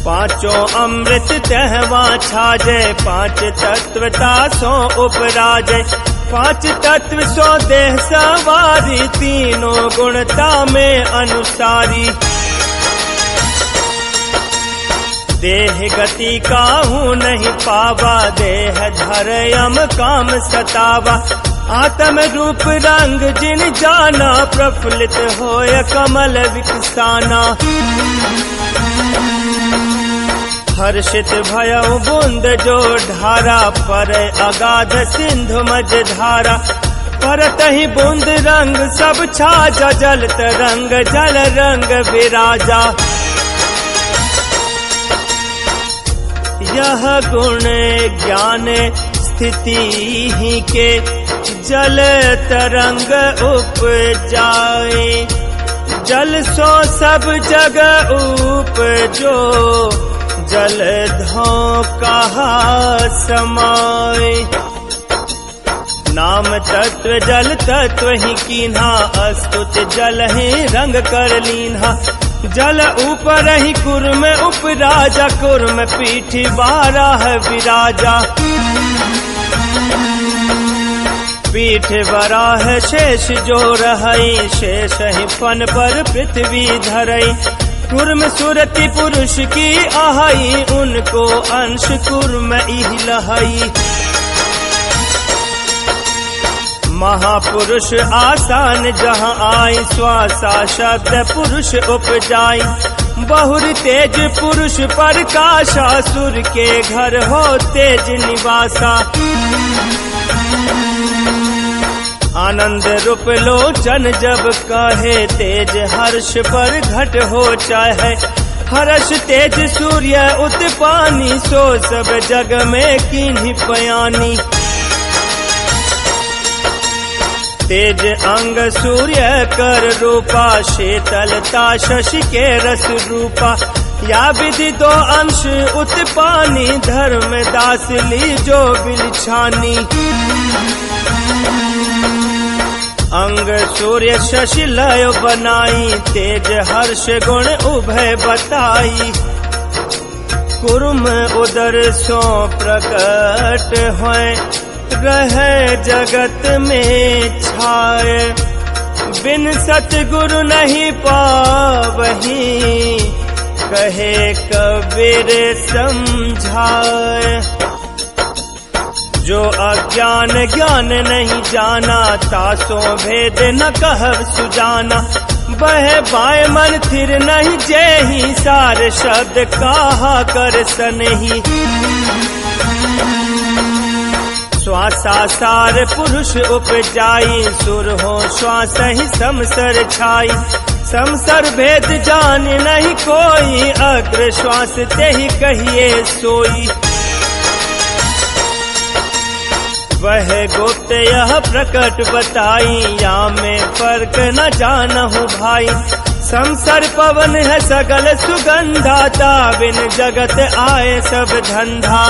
पांचों अमृत तहवा छाजे, पांच तत्वता सो उपराजे। पांच तत्व सो देह सवारी, तीनों गुणता में अनुसारी। देह गति काहू नहीं पावा, देह धरयम काम सतावा। आत्म रूप रंग जिन जाना, प्रफुल्लित होय कमल विकसाना। हर्षित भयउ बूंद जो ढारा, पर अगाध सिंधु मज धारा। परत ही बूंद रंग सब छाजा, जल तरंग जल रंग विराजा। यह गुण ज्ञान स्थिति ही के, जल तरंग उपजाए। जल सो सब जग उपजो, जल धो कहा समाए। नाम तत्व जल तत्व ही कीन्हा, अस्तुत जल ही रंग कर लीन्हा। जल ऊपर ही कुर्म उपराजा, कुर्म पीठी बारह विराजा। पीठ बराह शेष जो रहई, शेष ही फन पर पृथ्वी धरई। कुर्म सुरति पुरुष की आहई, उनको अंश कुर्म इह लहई। महापुरुष आसान जहाँ आई, श्वासा शब्द पुरुष उपजाई। बहुर तेज पुरुष प्रकाशा, सुर के घर हो तेज निवासा। आनंद रूप लोचन जब कहे, तेज हर्ष पर घट हो चाहे। हर्ष तेज सूर्य उत्पानी, सो सब जग में कीन्ही बयानी। तेज अंग सूर्य कर रूपा, शीतलता शशि के रस रूपा। या विधि दो अंश उत्पानी, धर्म दास ली जो बिलछानी। अंग सूर्य शशि लय बनाई, तेज हर्ष गुण उभय बताई। कुर्म उदर सो प्रकट होय, रहे जगत में छाए। बिन सतगुरु नहीं पावही, कहे कबीर समझाए। जो अज्ञान ज्ञान नहीं जाना, तासो भेद न कहब सुजाना। बह बाय मन थिर नहीं जेहि, सार शब्द कहा कर सनहि। श्वासा सार पुरुष उपजाई, सुर हो श्वास ही समसर छाई। समसर भेद जान नहीं कोई, अग्र श्वास ते ही कहिए सोई। वह गुप्त यह प्रकट बताई, या में फर्क न जानहु भाई। समसर पवन है सगल सुगंधा, ताबिन जगत आए सब धंधा।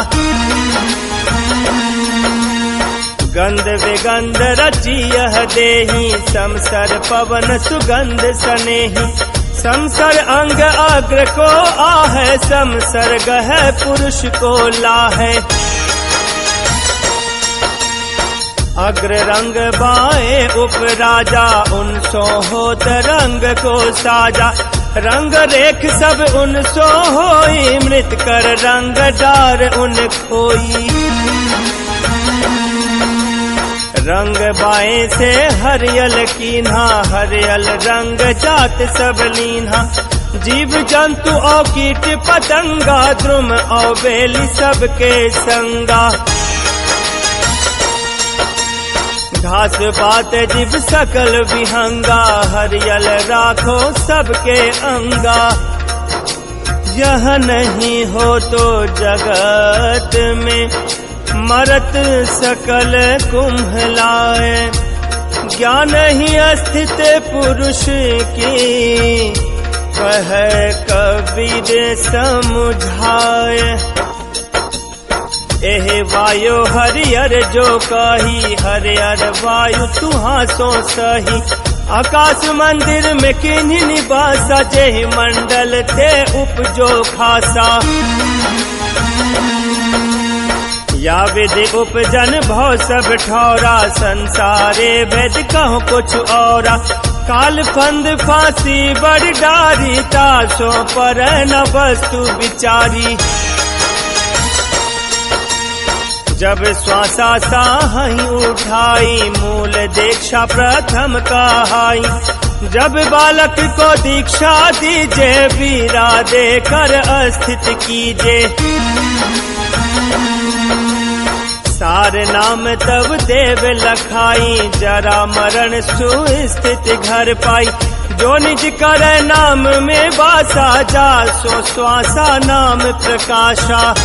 गंध विगंध रची यह देही, समसर पवन सुगंध सनेही। समसर अंग अग्र को आहे, समसर गह पुरुष को लाहे। अग्र रंग बाए उपराजा, उनसो होत रंग को साजा। रंग रेख सब उनसो होई, मृत कर रंग डार उन खोई। रंग बाएं से हरियल कीन्हा, हरियल रंग जात सब लीन्हा। जीव जंतु और कीट पतंगा, द्रुम और बेली सबके संगा। घास पात जीव सकल विहंगा, हरियल राखो सबके अंगा। यह नहीं हो तो जगत में, मरत सकल कुम्हलाए। ज्ञान ही अस्तित्व पुरुष की, कह कबीर कबीर समुझाए। एह वायु हरियर जो कही, हरियर वायु तुहा सो सही। आकाश मंदिर में किन्हीं निवासा, जेहि मंडल ते उपजो खासा। या विधि उपजन भव सब ठौरा, संसारे वेद कहो कुछ औरा। काल फंद फांसी बड़ डारी, तासो पर न वस्तु विचारी। जब श्वासा साहि उठाई, मूल दीक्षा प्रथम कहाई। जब बालक को दीक्षा दीजे, वीरा देकर अस्थित कीजे। सार नाम तब देव लखाई, जरा मरण सुस्थित घर पाई। जो निज कर नाम में वासा, जा सो श्वासा नाम प्रकाशा।